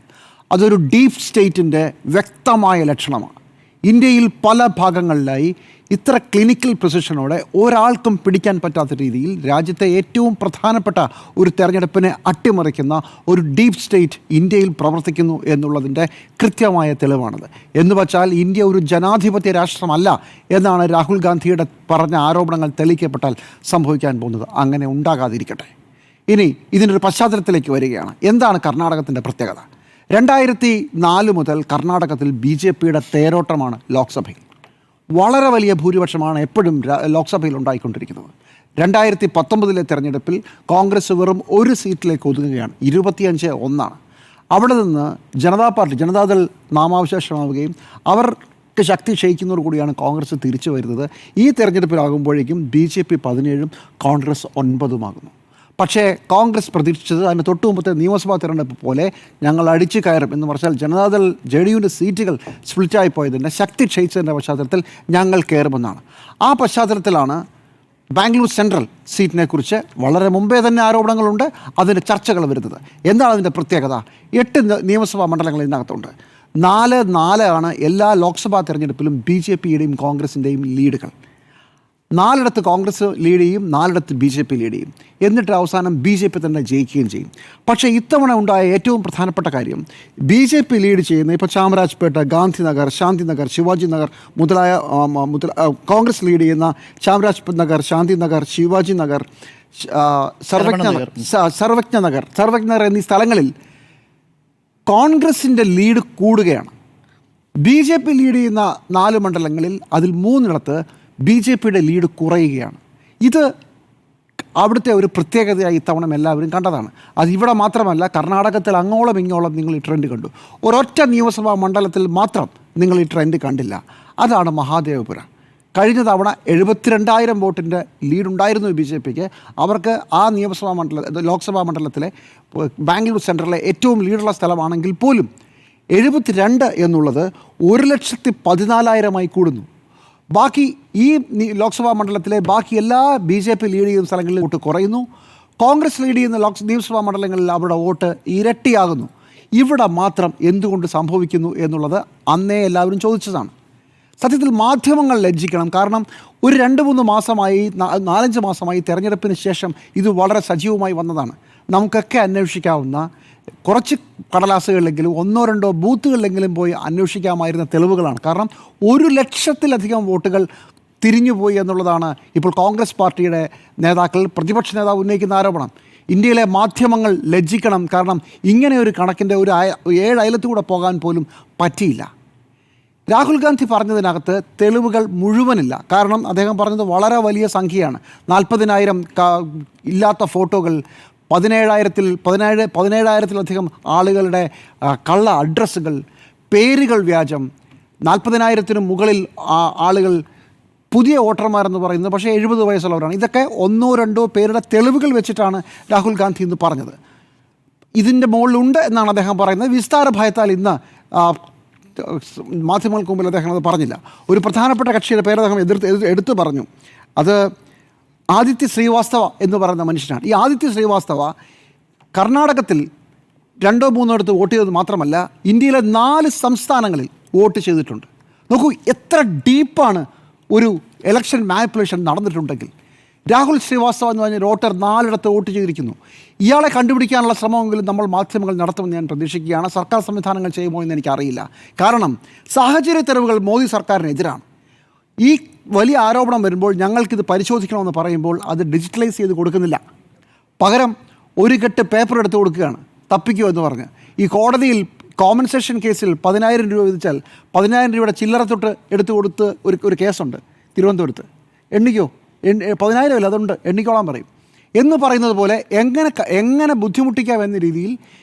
Speaker 1: അതൊരു ഡീപ് സ്റ്റേറ്റിൻ്റെ വ്യക്തമായ ലക്ഷണമാണ്. ഇന്ത്യയിൽ പല ഭാഗങ്ങളിലായി ഇത്ര ക്ലിനിക്കൽ പ്രിസിഷനോടെ ഒരാൾക്കും പിടിക്കാൻ പറ്റാത്ത രീതിയിൽ രാജ്യത്തെ ഏറ്റവും പ്രധാനപ്പെട്ട ഒരു തെരഞ്ഞെടുപ്പിനെ അട്ടിമറിക്കുന്ന ഒരു ഡീപ് സ്റ്റേറ്റ് ഇന്ത്യയിൽ പ്രവർത്തിക്കുന്നു എന്നുള്ളതിൻ്റെ കൃത്യമായ തെളിവാണത്. എന്ന് വച്ചാൽ ഇന്ത്യ ഒരു ജനാധിപത്യ രാഷ്ട്രമല്ല എന്നാണ് രാഹുൽ ഗാന്ധിയുടെ പറഞ്ഞ ആരോപണങ്ങൾ തെളിയിക്കപ്പെട്ടാൽ സംഭവിക്കാൻ പോകുന്നത്. അങ്ങനെ ഉണ്ടാകാതിരിക്കട്ടെ. ഇനി ഇതിനൊരു പശ്ചാത്തലത്തിലേക്ക് വരികയാണ്. എന്താണ് കർണാടകത്തിൻ്റെ പ്രത്യേകത? 2004 മുതൽ കർണാടകത്തിൽ BJPയുടെ തേരോട്ടമാണ് ലോക്സഭയിൽ. വളരെ വലിയ ഭൂരിപക്ഷമാണ് എപ്പോഴും ലോക്സഭയിൽ ഉണ്ടായിക്കൊണ്ടിരിക്കുന്നത്. 2019 തെരഞ്ഞെടുപ്പിൽ കോൺഗ്രസ് വെറും ഒരു സീറ്റിലേക്ക് ഒതുങ്ങുകയാണ്, 25-1. അവിടെ നിന്ന് ജനതാദൾ നാമാവശേഷമാവുകയും അവർക്ക് ശക്തി ക്ഷയിക്കുന്നതോടുകൂടിയാണ് കോൺഗ്രസ് തിരിച്ചു വരുന്നത്. ഈ തെരഞ്ഞെടുപ്പിലാകുമ്പോഴേക്കും BJP 17-ഉം കോൺഗ്രസ് 9-ഉമാകുന്നു. പക്ഷേ കോൺഗ്രസ് പ്രതീക്ഷിച്ചത് അതിന് തൊട്ടു മുമ്പത്തെ നിയമസഭാ തെരഞ്ഞെടുപ്പ് പോലെ ഞങ്ങൾ അടിച്ചു കയറും എന്ന് പറഞ്ഞാൽ ജനതാദൾ JDUവിൻ്റെ സീറ്റുകൾ സ്പ്ലിറ്റായി പോയതിൻ്റെ ശക്തി ക്ഷയിച്ചതിൻ്റെ പശ്ചാത്തലത്തിൽ ഞങ്ങൾ കയറുമെന്നാണ്. ആ പശ്ചാത്തലത്തിലാണ് ബാംഗ്ലൂർ സെൻട്രൽ സീറ്റിനെക്കുറിച്ച് വളരെ മുമ്പേ തന്നെ ആരോപണങ്ങളുണ്ട്, അതിൻ്റെ ചർച്ചകൾ വരുന്നത്. എന്താണ് അതിൻ്റെ പ്രത്യേകത? 8 നിയമസഭാ മണ്ഡലങ്ങൾ ഇതിനകത്തുണ്ട്. 4-4 ആണ് എല്ലാ ലോക്സഭാ തെരഞ്ഞെടുപ്പിലും BJPയുടെയും കോൺഗ്രസിൻ്റെയും ലീഡുകൾ. 4 കോൺഗ്രസ് ലീഡ് ചെയ്യും, 4 BJP ലീഡ് ചെയ്യും. എന്നിട്ട് അവസാനം BJP തന്നെ ജയിക്കുകയും ചെയ്യും. പക്ഷേ ഇത്തവണ ഉണ്ടായ ഏറ്റവും പ്രധാനപ്പെട്ട കാര്യം BJP ലീഡ് ചെയ്യുന്ന ഇപ്പോൾ ചാമരാജ്പേട്ട, ഗാന്ധിനഗർ, ശാന്തിനഗർ, ശിവാജി നഗർ മുതലായ കോൺഗ്രസ് ലീഡ് ചെയ്യുന്ന ചാമരാജ് നഗർ, ശാന്തിനഗർ, ശിവാജി നഗർ, സർവജ്ഞ നഗർ എന്നീ സ്ഥലങ്ങളിൽ കോൺഗ്രസിൻ്റെ ലീഡ് കൂടുകയാണ്. BJP ലീഡ് ചെയ്യുന്ന 4 മണ്ഡലങ്ങളിൽ അതിൽ 3 BJPയുടെ ലീഡ് കുറയുകയാണ്. ഇത് അവിടുത്തെ ഒരു പ്രത്യേകതയായി ഇത്തവണ എല്ലാവരും കണ്ടതാണ്. അത് ഇവിടെ മാത്രമല്ല, കർണാടകത്തിൽ അങ്ങോളം ഇങ്ങോളം നിങ്ങൾ ഈ ട്രെൻഡ് കണ്ടു. ഒരൊറ്റ നിയമസഭാ മണ്ഡലത്തിൽ മാത്രം നിങ്ങൾ ഈ ട്രെൻഡ് കണ്ടില്ല. അതാണ് മഹാദേവപുര. കഴിഞ്ഞ തവണ 72,000 വോട്ടിൻ്റെ ലീഡുണ്ടായിരുന്നു BJPക്ക്. അവർക്ക് ആ ലോക്സഭാ മണ്ഡലത്തിലെ ബാംഗ്ലൂർ സെൻട്രലിലെ ഏറ്റവും ലീഡുള്ള സ്ഥലമാണെങ്കിൽ പോലും 72 എന്നുള്ളത് 1,14,000 കൂടുന്നു. ബാക്കി ഈ ലോക്സഭാ മണ്ഡലത്തിലെ ബാക്കി എല്ലാ BJP ലീഡ് ചെയ്യുന്ന സ്ഥലങ്ങളിൽ വോട്ട് കുറയുന്നു. കോൺഗ്രസ് ലീഡ് ചെയ്യുന്ന നിയമസഭാ മണ്ഡലങ്ങളിൽ അവരുടെ വോട്ട് ഇരട്ടിയാകുന്നു. ഇവിടെ മാത്രം എന്തുകൊണ്ട് സംഭവിക്കുന്നു എന്നുള്ളത് അന്നേ എല്ലാവരും ചോദിച്ചതാണ്. സത്യത്തിൽ മാധ്യമങ്ങൾ ലജ്ജിക്കണം. കാരണം ഒരു 2-3 മാസമായി, 4-5 മാസമായി തെരഞ്ഞെടുപ്പിന് ശേഷം ഇത് വളരെ സജീവമായി വന്നതാണ്. നമുക്കൊക്കെ അന്വേഷിക്കാവുന്ന കുറച്ച് കടലാസുകളിലെങ്കിലും 1-2 ബൂത്തുകളിലെങ്കിലും പോയി അന്വേഷിക്കാമായിരുന്ന തെളിവുകളാണ്. കാരണം 1,00,000-ലധികം വോട്ടുകൾ തിരിഞ്ഞുപോയി എന്നുള്ളതാണ് ഇപ്പോൾ കോൺഗ്രസ് പാർട്ടിയുടെ നേതാക്കൾ, പ്രതിപക്ഷ നേതാവ് ഉന്നയിക്കുന്ന ആരോപണം. ഇന്ത്യയിലെ മാധ്യമങ്ങൾ ലജ്ജിക്കണം. കാരണം ഇങ്ങനെ ഒരു കണക്കിൻ്റെ ഒരു 7 അയലത്തുകൂടെ പോകാൻ പോലും പറ്റിയില്ല. രാഹുൽ ഗാന്ധി പറഞ്ഞതിനകത്ത് തെളിവുകൾ മുഴുവനില്ല. കാരണം അദ്ദേഹം പറഞ്ഞത് വളരെ വലിയ സംഖ്യയാണ്. 40,000 ഇല്ലാത്ത ഫോട്ടോകൾ, 17,000-ലധികം ആളുകളുടെ കള്ള അഡ്രസ്സുകൾ, പേരുകൾ വ്യാജം, 40,000-ന് മുകളിൽ ആളുകൾ പുതിയ വോട്ടർമാരെന്ന് പറയുന്നത് പക്ഷേ 70 വയസ്സുള്ളവരാണ്. ഇതൊക്കെ 1-2 പേരുടെ തെളിവുകൾ വെച്ചിട്ടാണ് രാഹുൽ ഗാന്ധി ഇന്ന് പറഞ്ഞത്. ഇതിൻ്റെ മുകളിലുണ്ട് എന്നാണ് അദ്ദേഹം പറയുന്നത്. വിസ്താര ഭയത്താൽ ഇന്ന് മാധ്യമങ്ങൾക്ക് മുമ്പിൽ അദ്ദേഹം അത് പറഞ്ഞില്ല. ഒരു പ്രധാനപ്പെട്ട കക്ഷിയുടെ പേര് അദ്ദേഹം എടുത്തു പറഞ്ഞു. അത് ആദിത്യ ശ്രീവാസ്തവ എന്ന് പറയുന്ന മനുഷ്യനാണ്. ഈ ആദിത്യ ശ്രീവാസ്തവ കർണാടകത്തിൽ 2-3 വോട്ട് ചെയ്തത് മാത്രമല്ല, ഇന്ത്യയിലെ 4 സംസ്ഥാനങ്ങളിൽ വോട്ട് ചെയ്തിട്ടുണ്ട്. നോക്കൂ എത്ര ഡീപ്പാണ് ഒരു ഇലക്ഷൻ മാനിപ്പുലേഷൻ നടന്നിട്ടുണ്ടെങ്കിൽ. രാഹുൽ ശ്രീവാസ്തവ എന്ന് പറഞ്ഞ വോട്ടർ 4 വോട്ട് ചെയ്തിരിക്കുന്നു. ഇയാളെ കണ്ടുപിടിക്കാനുള്ള ശ്രമമെങ്കിലും നമ്മൾ മാധ്യമങ്ങൾ നടത്തുമെന്ന് ഞാൻ പ്രതീക്ഷിക്കുകയാണ്. സർക്കാർ സംവിധാനങ്ങൾ ചെയ്യുമോ എന്ന് എനിക്കറിയില്ല. കാരണം സാഹചര്യ തെളിവുകൾ മോദി സർക്കാരിനെതിരാണ്. ഈ വലിയ ആരോപണം വരുമ്പോൾ ഞങ്ങൾക്കിത് പരിശോധിക്കണമെന്ന് പറയുമ്പോൾ അത് ഡിജിറ്റലൈസ് ചെയ്ത് കൊടുക്കുന്നില്ല. പകരം ഒരു കെട്ട് പേപ്പർ എടുത്ത് കൊടുക്കുകയാണ്, തപ്പിക്കോ എന്ന് പറഞ്ഞ്. ഈ കോടതിയിൽ കോമ്പൻസേഷൻ കേസിൽ 10,000 രൂപ വിധിച്ചാൽ 10,000 രൂപയുടെ ചില്ലറ തൊട്ട് എടുത്തു കൊടുത്ത് ഒരു കേസുണ്ട് തിരുവനന്തപുരത്ത്. എണ്ണിക്കോ, 10,000 അല്ല, അതുണ്ട്, എണ്ണിക്കോളാൻ പറയും എന്ന് പറയുന്നത് പോലെ എങ്ങനെ ബുദ്ധിമുട്ടിക്കാം എന്ന രീതിയിൽ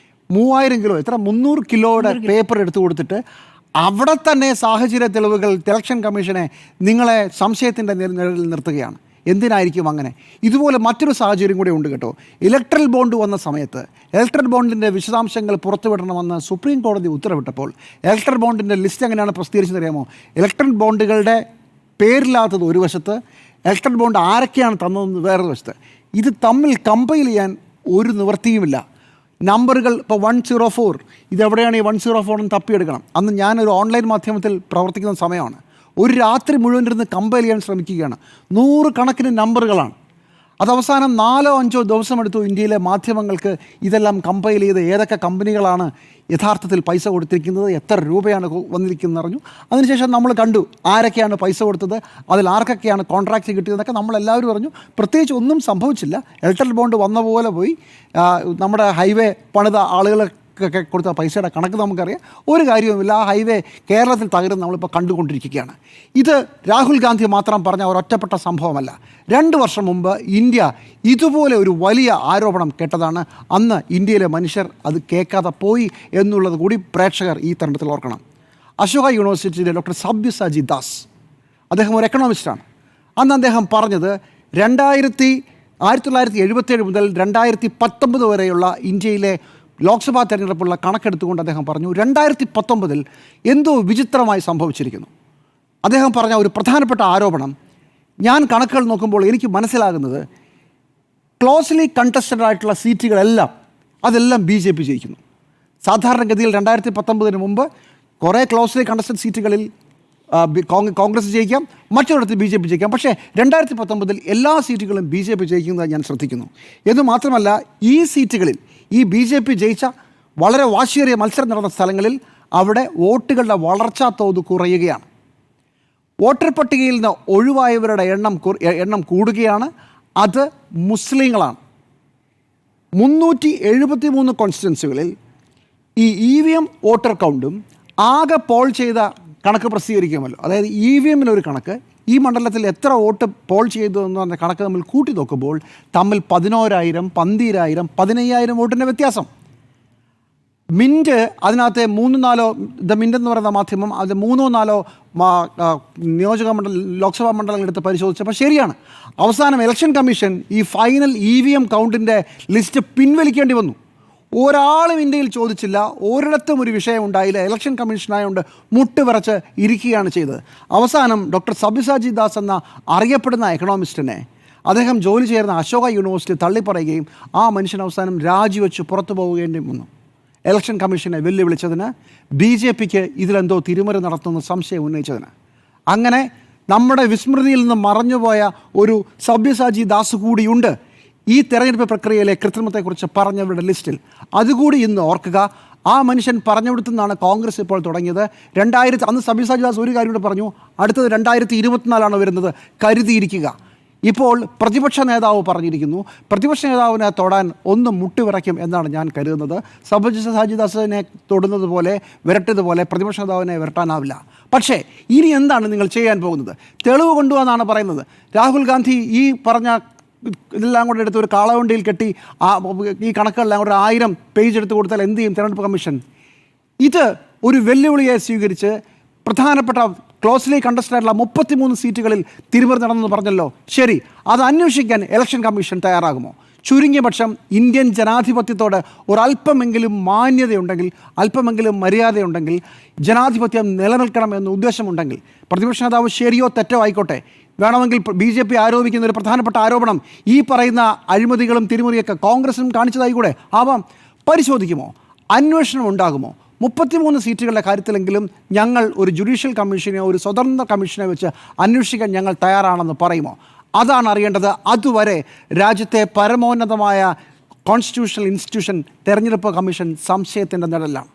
Speaker 1: 3,000 കിലോ, 300 കിലോയുടെ പേപ്പർ എടുത്തു കൊടുത്തിട്ട് അവിടെ തന്നെ സാഹചര്യ തെളിവുകൾ ഇലക്ഷൻ കമ്മീഷനെ നിങ്ങളെ സംശയത്തിൻ്റെ നിഴലിൽ നിർത്തുകയാണ്. എന്തിനായിരിക്കും അങ്ങനെ? ഇതുപോലെ മറ്റൊരു സാഹചര്യം കൂടി ഉണ്ട് കേട്ടോ. ഇലക്ട്രൽ ബോണ്ട് വന്ന സമയത്ത് ഇലക്ട്രൽ ബോണ്ടിൻ്റെ വിശദാംശങ്ങൾ പുറത്തുവിടണമെന്ന് സുപ്രീം കോടതി ഉത്തരവിട്ടപ്പോൾ ഇലക്ട്രൽ ബോണ്ടിൻ്റെ ലിസ്റ്റ് എങ്ങനെയാണ് പ്രസിദ്ധീകരിച്ചതെന്നറിയാമോ? ഇലക്ട്രൽ ബോണ്ടുകളുടെ പേരില്ലാത്തത് ഒരു വശത്ത്, ഇലക്ട്രൽ ബോണ്ട് ആരൊക്കെയാണ് തന്നതെന്ന് വേറൊരു വശത്ത്. ഇത് തമ്മിൽ കമ്പൈൽ ചെയ്യാൻ ഒരു നിവൃത്തിയുമില്ല. നമ്പറുകൾ ഇപ്പോൾ 104 ഇതെവിടെയാണ് ഈ 104 എന്ന് തപ്പിയെടുക്കണം. അന്ന് ഞാനൊരു ഓൺലൈൻ മാധ്യമത്തിൽ പ്രവർത്തിക്കുന്ന സമയമാണ്. ഒരു രാത്രി മുഴുവൻ ഇരുന്ന് കമ്പൈൽ ചെയ്യാൻ ശ്രമിക്കുകയാണ്. 100 കണക്കിന് നമ്പറുകളാണ്. അത് അവസാനം 4-5 ദിവസം എടുത്തു ഇന്ത്യയിലെ മാധ്യമങ്ങൾക്ക് ഇതെല്ലാം കമ്പൈൽ ചെയ്ത് ഏതൊക്കെ കമ്പനികളാണ് യഥാർത്ഥത്തിൽ പൈസ കൊടുത്തിരിക്കുന്നത്, എത്ര രൂപയാണ് വന്നിരിക്കുന്നത് അറിഞ്ഞു. അതിനുശേഷം നമ്മൾ കണ്ടു ആരൊക്കെയാണ് പൈസ കൊടുത്തത്, അതിൽ ആർക്കൊക്കെയാണ് കോൺട്രാക്റ്റ് കിട്ടിയതെന്നൊക്കെ നമ്മളെല്ലാവരും പറഞ്ഞു. പ്രത്യേകിച്ച് ഒന്നും സംഭവിച്ചില്ല. ഇലക്ട്രൽ ബോണ്ട് വന്ന പോലെ പോയി. നമ്മുടെ ഹൈവേ പണിത ആളുകളൊക്കെ കൊടുത്ത പൈസയുടെ കണക്ക് നമുക്കറിയാം. ഒരു കാര്യവുമില്ല. ആ ഹൈവേ കേരളത്തിൽ തകരുന്ന നമ്മളിപ്പോൾ കണ്ടുകൊണ്ടിരിക്കുകയാണ്. ഇത് രാഹുൽ ഗാന്ധി മാത്രം പറഞ്ഞ ഒരൊറ്റപ്പെട്ട സംഭവമല്ല. 2 വർഷം മുമ്പ് ഇന്ത്യ ഇതുപോലെ ഒരു വലിയ ആരോപണം കേട്ടതാണ്. അന്ന് ഇന്ത്യയിലെ മനുഷ്യർ അത് കേൾക്കാതെ പോയി എന്നുള്ളത് കൂടി പ്രേക്ഷകർ ഈ തരുണത്തിൽ ഓർക്കണം. അശോക യൂണിവേഴ്സിറ്റിയിലെ ഡോക്ടർ സബ്യസാചി ദാസ്, അദ്ദേഹം ഒരു എക്കണോമിസ്റ്റാണ്. അന്ന് അദ്ദേഹം പറഞ്ഞത് 1977 മുതൽ 2019 വരെയുള്ള ഇന്ത്യയിലെ ലോക്സഭാ തെരഞ്ഞെടുപ്പുള്ള കണക്കെടുത്തുകൊണ്ട് അദ്ദേഹം പറഞ്ഞു 2019 എന്തോ വിചിത്രമായി സംഭവിച്ചിരിക്കുന്നു. അദ്ദേഹം പറഞ്ഞ ഒരു പ്രധാനപ്പെട്ട ആരോപണം, ഞാൻ കണക്കുകൾ നോക്കുമ്പോൾ എനിക്ക് മനസ്സിലാകുന്നത് ക്ലോസ്ലി കണ്ടസ്റ്റഡ് ആയിട്ടുള്ള സീറ്റുകളെല്ലാം അതെല്ലാം BJP ജയിക്കുന്നു. സാധാരണഗതിയിൽ 2019 മുമ്പ് കുറേ ക്ലോസ്ലി കണ്ടസ്റ്റഡ് സീറ്റുകളിൽ കോൺഗ്രസ് ജയിക്കാം, മറ്റൊരിടത്ത് BJP ജയിക്കാം. പക്ഷേ 2019 എല്ലാ സീറ്റുകളും BJP ജയിക്കുന്നത് ഞാൻ ശ്രദ്ധിക്കുന്നു. എന്ന് മാത്രമല്ല, ഈ സീറ്റുകളിൽ ഈ BJP ജയിച്ച വളരെ വാശിയേറിയ മത്സരം നടന്ന സ്ഥലങ്ങളിൽ അവിടെ വോട്ടുകളുടെ വളർച്ചാ തോത് കുറയുകയാണ്. വോട്ടർ പട്ടികയിൽ നിന്ന് ഒഴിവായവരുടെ എണ്ണം കൂടുകയാണ്. അത് മുസ്ലിങ്ങളാണ്. 373 കോൺസ്റ്റിറ്റ്യുവൻസികളിൽ ഈ EVM വോട്ടർ കൗണ്ടും ആകെ പോൾ ചെയ്ത കണക്ക് പ്രസിദ്ധീകരിക്കുമല്ലോ. അതായത് EVMലൊരു കണക്ക്, ഈ മണ്ഡലത്തിൽ എത്ര വോട്ട് പോൾ ചെയ്തു എന്ന് പറഞ്ഞ കണക്ക് തമ്മിൽ കൂട്ടി നോക്കുമ്പോൾ തമ്മിൽ 11,000, 12,000, 15,000 വോട്ടിൻ്റെ വ്യത്യാസം. മിൻറ്റ് അതിനകത്തെ 3-4 ദ മിൻറ്റ് എന്ന് പറയുന്ന മാധ്യമം അത് 3-4 നിയോജക ലോക്സഭാ മണ്ഡലങ്ങൾ എടുത്ത് പരിശോധിച്ചപ്പോൾ ശരിയാണ്. അവസാനം ഇലക്ഷൻ കമ്മീഷൻ ഈ ഫൈനൽ EVM കൗണ്ടിൻ്റെ ലിസ്റ്റ് പിൻവലിക്കേണ്ടി വന്നു. ഒരാളും ഇന്ത്യയിൽ ചോദിച്ചില്ല, ഒരിടത്തും ഒരു വിഷയം ഉണ്ടായില്ല. ഇലക്ഷൻ കമ്മീഷനായതുകൊണ്ട് മുട്ടുവിറച്ച് ഇരിക്കുകയാണ് ചെയ്തത്. അവസാനം ഡോക്ടർ സബ്യസാചി ദാസ് എന്ന അറിയപ്പെടുന്ന എക്കണോമിസ്റ്റിനെ അദ്ദേഹം ജോലി ചെയ്യുന്ന അശോക യൂണിവേഴ്സിറ്റി തള്ളിപ്പറയുകയും ആ മനുഷ്യൻ അവസാനം രാജിവെച്ച് പുറത്തു പോവുകയും വന്നു. ഇലക്ഷൻ കമ്മീഷനെ വെല്ലുവിളിച്ചതിന്, BJPക്ക് ഇതിലെന്തോ തിരിമറി നടത്തുന്ന സംശയം ഉന്നയിച്ചതിന്. അങ്ങനെ നമ്മുടെ വിസ്മൃതിയിൽ നിന്ന് മറഞ്ഞുപോയ ഒരു സബ്യസാചി ദാസ് കൂടിയുണ്ട് ഈ തെരഞ്ഞെടുപ്പ് പ്രക്രിയയിലെ കൃത്രിമത്തെക്കുറിച്ച് പറഞ്ഞവരുടെ ലിസ്റ്റിൽ. അതുകൂടി ഇന്ന് ഓർക്കുക. ആ മനുഷ്യൻ പറഞ്ഞുകൊടുത്തുനിന്നാണ് കോൺഗ്രസ് ഇപ്പോൾ തുടങ്ങിയത്. അന്ന് സബ്യസാചി ദാസ് ഒരു കാര്യം കൂടെ പറഞ്ഞു, അടുത്തത് 2024 വരുന്നത്, കരുതിയിരിക്കുക. ഇപ്പോൾ പ്രതിപക്ഷ നേതാവ് പറഞ്ഞിരിക്കുന്നു, പ്രതിപക്ഷ നേതാവിനെ തൊടാൻ ഒന്ന് മുട്ടുവിറയ്ക്കും എന്നാണ് ഞാൻ കരുതുന്നത്. സബ്യസാചി ദാസിനെ തൊടുന്നത് പോലെ വിരട്ടിയതുപോലെ പ്രതിപക്ഷ നേതാവിനെ വിരട്ടാനാവില്ല. പക്ഷേ ഇനി എന്താണ് നിങ്ങൾ ചെയ്യാൻ പോകുന്നത്? തെളിവ് കൊണ്ടുവന്നാണ് പറയുന്നത്. രാഹുൽ ഗാന്ധി ഈ പറഞ്ഞ ഇതെല്ലാം കൂടെ എടുത്ത് ഒരു കാളവണ്ടിയിൽ കെട്ടി ഈ കണക്കുകളെല്ലാം കൂടെ 1000 പേജ് എടുത്ത് കൊടുത്താൽ എന്ത് ചെയ്യും തെരഞ്ഞെടുപ്പ് കമ്മീഷൻ? ഇത് ഒരു വെല്ലുവിളിയെ സ്വീകരിച്ച് പ്രധാനപ്പെട്ട ക്ലോസ്ലി കണ്ടസ്റ്റഡ് ആയിട്ടുള്ള 33 സീറ്റുകളിൽ തിരിമറി നടന്നെന്ന് പറഞ്ഞല്ലോ. ശരി, അത് അന്വേഷിക്കാൻ ഇലക്ഷൻ കമ്മീഷൻ തയ്യാറാകുമോ? ചുരുങ്ങിയ പക്ഷം ഇന്ത്യൻ ജനാധിപത്യത്തോട് ഒരല്പമെങ്കിലും മാന്യതയുണ്ടെങ്കിൽ, അല്പമെങ്കിലും മര്യാദയുണ്ടെങ്കിൽ, ജനാധിപത്യം നിലനിൽക്കണം എന്ന ഉദ്ദേശമുണ്ടെങ്കിൽ, പ്രതിപക്ഷ നേതാവ് ശരിയോ തെറ്റോ ആയിക്കോട്ടെ, വേണമെങ്കിൽ BJP ആരോപിക്കുന്ന ഒരു പ്രധാനപ്പെട്ട ആരോപണം ഈ പറയുന്ന അഴിമതികളും തിരിമറിയൊക്കെ കോൺഗ്രസിനും കാണിച്ചതായി കൂടെ ആവാം. പരിശോധിക്കുമോ? അന്വേഷണം ഉണ്ടാകുമോ? 33 സീറ്റുകളുടെ കാര്യത്തിലെങ്കിലും ഞങ്ങൾ ഒരു ജുഡീഷ്യൽ കമ്മീഷനെ, ഒരു സ്വതന്ത്ര കമ്മീഷനെ വെച്ച് അന്വേഷിക്കാൻ ഞങ്ങൾ തയ്യാറാണെന്ന് പറയുമോ? അതാണ് അറിയേണ്ടത്. അതുവരെ രാജ്യത്തെ പരമോന്നതമായ കോൺസ്റ്റിറ്റ്യൂഷണൽ ഇൻസ്റ്റിറ്റ്യൂഷൻ തെരഞ്ഞെടുപ്പ് കമ്മീഷൻ സംശയത്തിൻ്റെ നിഴലിലാണ്.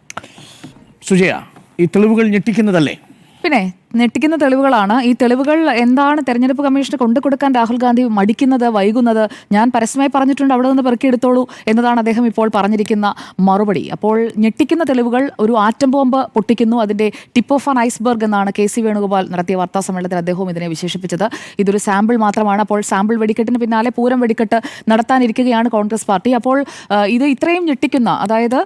Speaker 2: സുജയ, ഈ തെളിവുകൾ ഞെട്ടിക്കുന്നതല്ലേ?
Speaker 4: പിന്നെ ഞെട്ടിക്കുന്ന തെളിവുകളാണ്. ഈ തെളിവുകൾ എന്താണ് തെരഞ്ഞെടുപ്പ് കമ്മീഷന് കൊണ്ടുകൊടുക്കാൻ രാഹുൽ ഗാന്ധി മടിക്കുന്നത്, വൈകുന്നത്? ഞാൻ പരസ്യമായി പറഞ്ഞിട്ടുണ്ട്, അവിടെ നിന്ന് പെറുക്കിയെടുത്തോളൂ എന്നതാണ് അദ്ദേഹം ഇപ്പോൾ പറഞ്ഞിരിക്കുന്ന മറുപടി. അപ്പോൾ ഞെട്ടിക്കുന്ന തെളിവുകൾ, ഒരു ആറ്റം ബോംബ് പൊട്ടിക്കുന്നു, അതിൻ്റെ ടിപ്പ് ഓഫ് ആൻ ഐസ്ബർഗ് എന്നാണ് KC വേണുഗോപാൽ നടത്തിയ വാർത്താ സമ്മേളനത്തിൽ അദ്ദേഹവും ഇതിനെ വിശേഷിപ്പിച്ചത്. ഇതൊരു സാമ്പിൾ മാത്രമാണ്. അപ്പോൾ സാമ്പിൾ വെടിക്കെട്ടിന് പിന്നാലെ പൂരം വെടിക്കെട്ട് നടത്താനിരിക്കുകയാണ് കോൺഗ്രസ് പാർട്ടി. അപ്പോൾ ഇത് ഇത്രയും ഞെട്ടിക്കുന്ന, അതായത്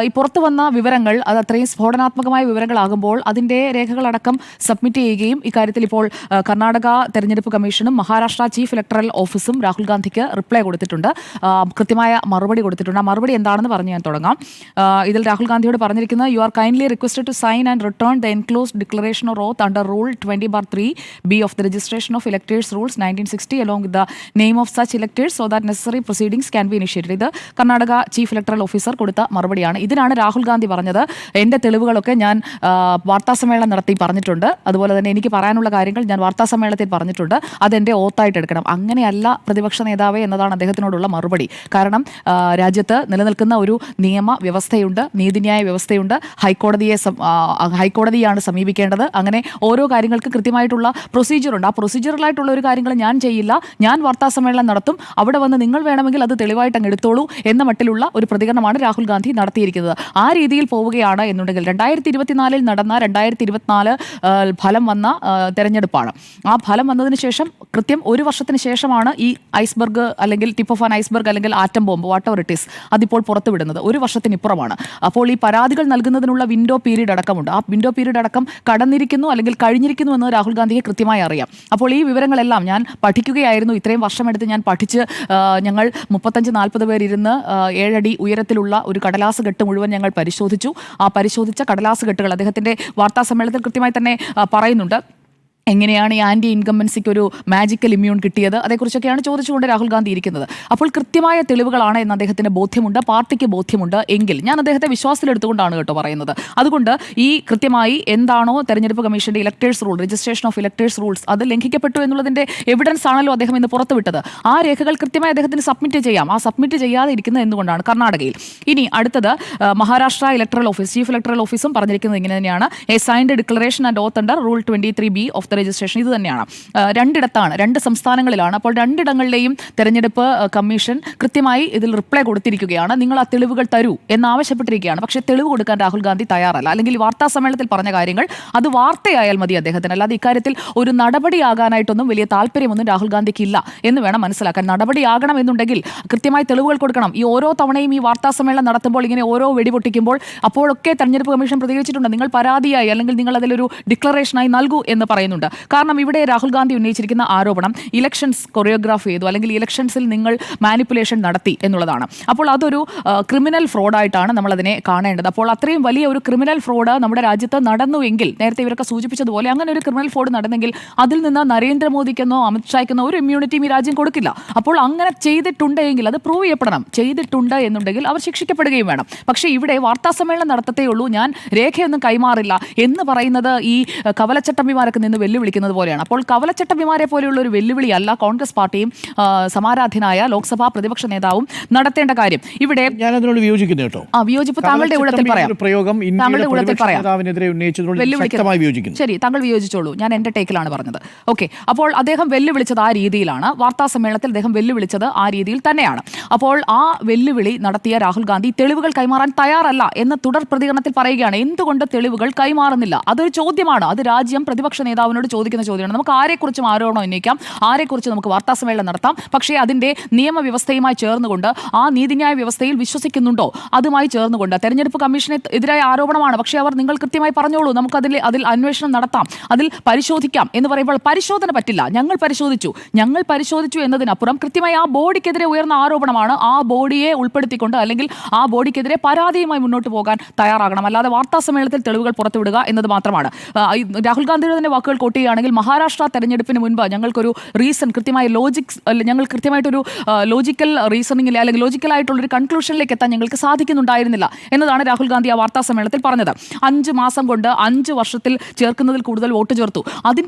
Speaker 4: ഈ പുറത്തു വന്ന വിവരങ്ങൾ അത് അത്രയും സ്ഫോടനാത്മകമായ വിവരങ്ങളാകുമ്പോൾ അതിൻ്റെ രേഖകളടക്കം സബ്മിറ്റ് ചെയ്യുകയും ഇക്കാര്യത്തിൽ ഇപ്പോൾ കർണാടക തെരഞ്ഞെടുപ്പ് കമ്മീഷനും മഹാരാഷ്ട്ര ചീഫ് ഇലക്ടറൽ ഓഫീസും രാഹുൽ ഗാന്ധിക്ക് റിപ്ലൈ കൊടുത്തിട്ടുണ്ട്, കൃത്യമായ മറുപടി കൊടുത്തിട്ടുണ്ട്. ആ മറുപടി എന്താണെന്ന് പറഞ്ഞ് ഞാൻ തുടങ്ങാം. ഇതിൽ രാഹുൽ ഗാന്ധിയോട് പറഞ്ഞിരിക്കുന്നത്, you are kindly requested to sign and return the enclosed declaration or oath under rule 20/3B of the registration of electors rules 1960 along with the name of such electors so that necessary proceedings can be initiated. ഇത് Karnataka chief electoral officer കൊടുത്ത മറുപടിയാണ്. ഇതിനാണ് രാഹുൽ ഗാന്ധി പറഞ്ഞത്, എൻ്റെ തെളിവുകളൊക്കെ ഞാൻ വാർത്താസമ്മേളനം നടത്തി പറഞ്ഞിട്ടുണ്ട്, അതുപോലെ തന്നെ എനിക്ക് പറയാനുള്ള കാര്യങ്ങൾ ഞാൻ വാർത്താ സമ്മേളനത്തിൽ പറഞ്ഞിട്ടുണ്ട്, അതെൻ്റെ ഓത്തായിട്ട് എടുക്കണം. അങ്ങനെയല്ല പ്രതിപക്ഷ നേതാവേ എന്നതാണ് അദ്ദേഹത്തിനോടുള്ള മറുപടി. കാരണം രാജ്യത്ത് നിലനിൽക്കുന്ന ഒരു നിയമ വ്യവസ്ഥയുണ്ട്, നീതിന്യായ വ്യവസ്ഥയുണ്ട്, ഹൈക്കോടതിയാണ് സമീപിക്കേണ്ടത്. അങ്ങനെ ഓരോ കാര്യങ്ങൾക്ക് കൃത്യമായിട്ടുള്ള പ്രൊസീജിയറുണ്ട്. ആ പ്രൊസീജിയറലായിട്ടുള്ള ഒരു കാര്യങ്ങൾ ഞാൻ ചെയ്യില്ല, ഞാൻ വാർത്താ സമ്മേളനം നടത്തും, അവിടെ വന്ന് നിങ്ങൾ വേണമെങ്കിൽ അത് തെളിവായിട്ട് അങ്ങ് എടുത്തോളൂ എന്ന മട്ടിലുള്ള ഒരു പ്രതികരണമാണ് രാഹുൽ ഗാന്ധി നടത്തിയിരിക്കുന്നത്. ആ രീതിയിൽ പോവുകയാണ് എന്നുണ്ടെങ്കിൽ 2024 നടന്ന 2024 ഫലം വന്ന തെരഞ്ഞെടുപ്പാണ്. ആ ഫലം വന്നതിന് ശേഷം കൃത്യം ഒരു വർഷത്തിന് ശേഷമാണ് ഈ ഐസ്ബർഗ് അല്ലെങ്കിൽ ടിപ്പ് ഓഫ് ആൻ ഐസ്ബർഗ് അല്ലെങ്കിൽ atom bomb, what ever it is, അതിപ്പോൾ പുറത്തുവിടുന്നത്. ഒരു വർഷത്തിനിപ്പുറമാണ്. അപ്പോൾ ഈ പരാതികൾ നൽകുന്നതിനുള്ള വിൻഡോ പീരീഡ് അടക്കമുണ്ട്. ആ വിൻഡോ പീരീഡ് അടക്കം കടന്നിരിക്കുന്നു അല്ലെങ്കിൽ കഴിഞ്ഞിരിക്കുന്നു എന്ന് രാഹുൽ ഗാന്ധിയെ കൃത്യമായി അറിയാം. അപ്പോൾ ഈ വിവരങ്ങളെല്ലാം ഞാൻ പഠിക്കുകയായിരുന്നു. ഇത്രയും വർഷമെടുത്ത് ഞാൻ പഠിച്ച് ഞങ്ങൾ 35-40 പേരിരുന്ന് 7 അടി ഉയരത്തിലുള്ള ഒരു കടലാസ് കെട്ട് മുഴുവൻ ഞങ്ങൾ പരിശോധിച്ചു. ആ പരിശോധിച്ച കടലാസ് കെട്ടുകൾ അദ്ദേഹത്തിൻ്റെ വാർത്താ സമ്മേളനത്തിൽ കൃത്യമായി തന്നെ പറയുന്നുണ്ട്. എങ്ങനെയാണ് ഈ ആന്റി ഇൻകംബൻസിക്ക് ഒരു മാജിക്കൽ ഇമ്മ്യൂൺ കിട്ടിയത്, അതേക്കുറിച്ചൊക്കെയാണ് ചോദിച്ചുകൊണ്ട് രാഹുൽ ഗാന്ധി ഇരിക്കുന്നത്. അപ്പോൾ കൃത്യമായ തെളിവുകളാണ് എന്ന് അദ്ദേഹത്തിന് ബോധ്യമുണ്ട്, പാർട്ടിക്ക് ബോധ്യമുണ്ട് എങ്കിൽ ഞാൻ അദ്ദേഹത്തെ വിശ്വാസത്തിലെടുത്തുകൊണ്ടാണ് കേട്ടോ പറയുന്നത്. അതുകൊണ്ട് ഈ കൃത്യമായി എന്താണോ തെരഞ്ഞെടുപ്പ് കമ്മീഷന്റെ electors rule, registration of electors rules അത് ലംഘിക്കപ്പെട്ടു എന്നുള്ളതിന്റെ എവിഡൻസ് ആണല്ലോ അദ്ദേഹം ഇന്ന് പുറത്തുവിട്ടത്. ആ രേഖകൾ കൃത്യമായി അദ്ദേഹത്തിന് സബ്മിറ്റ് ചെയ്യാം. ആ സബ്മിറ്റ് ചെയ്യാതെ ഇരിക്കുന്നത് എന്തുകൊണ്ടാണ് കർണാടകയിൽ. ഇനി അടുത്തത് Maharashtra electoral office, chief electoral ഓഫീസും പറഞ്ഞിരിക്കുന്നത് ഇങ്ങനെ തന്നെയാണ്. A signed declaration and oath under rule 23B of the registration. ഇത് തന്നെയാണ്. രണ്ടിടത്താണ്, 2 സംസ്ഥാനങ്ങളിലാണ്. അപ്പോൾ 2 ഇടങ്ങളിലെയും തെരഞ്ഞെടുപ്പ് കമ്മീഷൻ കൃത്യമായി ഇതിൽ റിപ്ലൈ കൊടുത്തിരിക്കുകയാണ്. നിങ്ങൾ ആ തെളിവുകൾ തരൂ എന്നാവശ്യപ്പെട്ടിരിക്കുകയാണ്. പക്ഷേ തെളിവ് കൊടുക്കാൻ രാഹുൽ ഗാന്ധി തയ്യാറല്ല. അല്ലെങ്കിൽ വാർത്താ സമ്മേളനത്തിൽ പറഞ്ഞ കാര്യങ്ങൾ അത് വാർത്തയായാൽ മതി അദ്ദേഹത്തിന്. അല്ലാതെ ഇക്കാര്യത്തിൽ ഒരു നടപടിയാകാനായിട്ടൊന്നും വലിയ താല്പര്യമൊന്നും രാഹുൽ ഗാന്ധിക്ക് ഇല്ല എന്ന് വേണം മനസ്സിലാക്കാൻ. നടപടിയാകണം എന്നുണ്ടെങ്കിൽ കൃത്യമായി തെളിവുകൾ കൊടുക്കണം. ഈ ഓരോ തവണയും ഈ വാർത്താ സമ്മേളനം നടത്തുമ്പോൾ ഇങ്ങനെ ഓരോ വെടിപൊട്ടിക്കുമ്പോൾ അപ്പോഴൊക്കെ തെരഞ്ഞെടുപ്പ് കമ്മീഷൻ പ്രതികരിച്ചിട്ടുണ്ട്. നിങ്ങൾ പരാതിയായി അല്ലെങ്കിൽ നിങ്ങൾ അതിലൊരു ഡിക്ലറേഷനായി നൽകൂ എന്ന് പറയുന്നുണ്ട്. കാരണം ഇവിടെ രാഹുൽ ഗാന്ധി ഉന്നയിച്ചിരിക്കുന്ന ആരോപണം ഇലക്ഷൻസ് കൊറിയോഗ്രാഫ് ചെയ്തു, അല്ലെങ്കിൽ ഇലക്ഷൻസിൽ നിങ്ങൾ മാനിപ്പുലേഷൻ നടത്തി എന്നുള്ളതാണ്. അപ്പോൾ അതൊരു ക്രിമിനൽ ഫ്രോഡായിട്ടാണ് നമ്മൾ അതിനെ കാണേണ്ടത്. അപ്പോൾ അത്രയും വലിയ ഒരു ക്രിമിനൽ ഫ്രോഡ് നമ്മുടെ രാജ്യത്ത് നടന്നുവെങ്കിൽ, നേരത്തെ ഇവരൊക്കെ സൂചിപ്പിച്ചതുപോലെ അങ്ങനെ ഒരു ക്രിമിനൽ ഫ്രോഡ് നടന്നെങ്കിൽ അതിൽ നിന്ന് നരേന്ദ്രമോദിക്കെന്നോ അമിത്ഷായ്ക്കെന്നോ ഒരു ഇമ്മ്യൂണിറ്റിയും ഈ രാജ്യം കൊടുക്കില്ല. അപ്പോൾ അങ്ങനെ ചെയ്തിട്ടുണ്ടെങ്കിൽ അത് പ്രൂവ് ചെയ്യപ്പെടണം. ചെയ്തിട്ടുണ്ട് എന്നുണ്ടെങ്കിൽ അവർ ശിക്ഷിക്കപ്പെടുകയും വേണം. പക്ഷേ ഇവിടെ വാർത്താ സമ്മേളനം നടത്തത്തേ ഉള്ളൂ, ഞാൻ രേഖയൊന്നും കൈമാറില്ല എന്ന് പറയുന്നത് ഈ കവലച്ചട്ടമ്പിമാരൊക്കെ നിന്ന് വെല്ലുവിളിക്കുന്നത് പോലെയാണ്. അപ്പോൾ കവലച്ചട്ടമ്പിമാരെ പോലെയുള്ള ഒരു വെല്ലുവിളിയല്ല കോൺഗ്രസ് പാർട്ടിയും സമാരാധ്യനായ ലോക്സഭാ പ്രതിപക്ഷ നേതാവും നടത്തേണ്ട കാര്യം. ഇവിടെ
Speaker 2: ഞാൻ അതിനോട് വിയോജിക്കുന്നു കേട്ടോ.
Speaker 4: വിയോജിപ്പ് താങ്കളുടെ ഊഴത്തിൽ പറയാം. താങ്കളുടെ ഊഴത്തിൽ പറയാം. ശരി, താങ്കൾ വിയോജിച്ചോളൂ. ഞാൻ എന്റെ ടേക്കിലാണ് പറഞ്ഞത്. ഓക്കെ. അപ്പോൾ അദ്ദേഹം വെല്ലുവിളിച്ചത് ആ രീതിയിലാണ്. വാർത്താ സമ്മേളനത്തിൽ അദ്ദേഹം വെല്ലുവിളിച്ചത് ആ രീതിയിൽ തന്നെയാണ്. അപ്പോൾ ആ വെല്ലുവിളി നടത്തിയ രാഹുൽ ഗാന്ധി തെളിവുകൾ കൈമാറാൻ തയ്യാറല്ല എന്ന് തുടർ പ്രതികരണത്തിൽ പറയുകയാണ്. എന്തുകൊണ്ട് തെളിവുകൾ കൈമാറുന്നില്ല? അതൊരു ചോദ്യമാണ്. അത് രാജ്യം പ്രതിപക്ഷ നേതാവിനോട് ചോദിക്കുന്ന ചോദ്യമാണ്. നമുക്ക് ആരെക്കുറിച്ചും ആരോപണം ഉന്നയിക്കാം, ആരെക്കുറിച്ച് നമുക്ക് വാർത്താ സമ്മേളനം നടത്താം. പക്ഷേ അതിന്റെ നിയമവ്യവസ്ഥയുമായി ചേർന്നുകൊണ്ട്, ആ നീതിന്യായ വ്യവസ്ഥയിൽ വിശ്വസിക്കുന്നുണ്ടോ അതുമായി ചേർന്നുകൊണ്ട്, തെരഞ്ഞെടുപ്പ് കമ്മീഷന് എതിരായ ആരോപണമാണ്, പക്ഷേ അവർ നിങ്ങൾ കൃത്യമായി പറഞ്ഞോളൂ, നമുക്ക് അതിൽ അന്വേഷണം നടത്താം, അതിൽ പരിശോധിക്കാം എന്ന് പറയുമ്പോൾ പരിശോധന പറ്റില്ല. ഞങ്ങൾ പരിശോധിച്ചു എന്നതിനപ്പുറം കൃത്യമായി ആ ബോഡിക്കെതിരെ ഉയർന്ന ആരോപണമാണ്. ആ ബോഡിയെ ഉൾപ്പെടുത്തിക്കൊണ്ട് അല്ലെങ്കിൽ ആ ബോഡിക്കെതിരെ പരാതിയുമായി മുന്നോട്ട് പോകാൻ തയ്യാറാകണം. അല്ലാതെ വാർത്താ സമ്മേളനത്തിൽ തെളിവുകൾ പുറത്തുവിടുക എന്നത് മാത്രമാണ്. രാഹുൽ ഗാന്ധിയുടെ തന്നെ വാക്കുകൾ കോട്ട് ചെയ്യുകയാണെങ്കിൽ, മഹാരാഷ്ട്ര തെരഞ്ഞെടുപ്പിന് മുൻപ് ഞങ്ങൾക്കൊരു റീസൺ, കൃത്യമായ ഞങ്ങൾ കൃത്യമായിട്ടൊരു ലോജിക്കൽ റീസണിംഗിൽ അല്ലെങ്കിൽ ലോജിക്കലായിട്ടുള്ളൊരു കൺക്ലൂഷനിലേക്ക് എത്താൻ ഞങ്ങൾക്ക് സാധിക്കുന്നുണ്ടായിരുന്നില്ല എന്നതാണ് രാഹുൽ ഗാന്ധി ആ വാർത്താ സമ്മേളനത്തിൽ പറഞ്ഞത്. 5 മാസം കൊണ്ട് 5 വർഷത്തിൽ ചേർക്കുന്നതിൽ കൂടുതൽ വോട്ട് ചേർത്തു.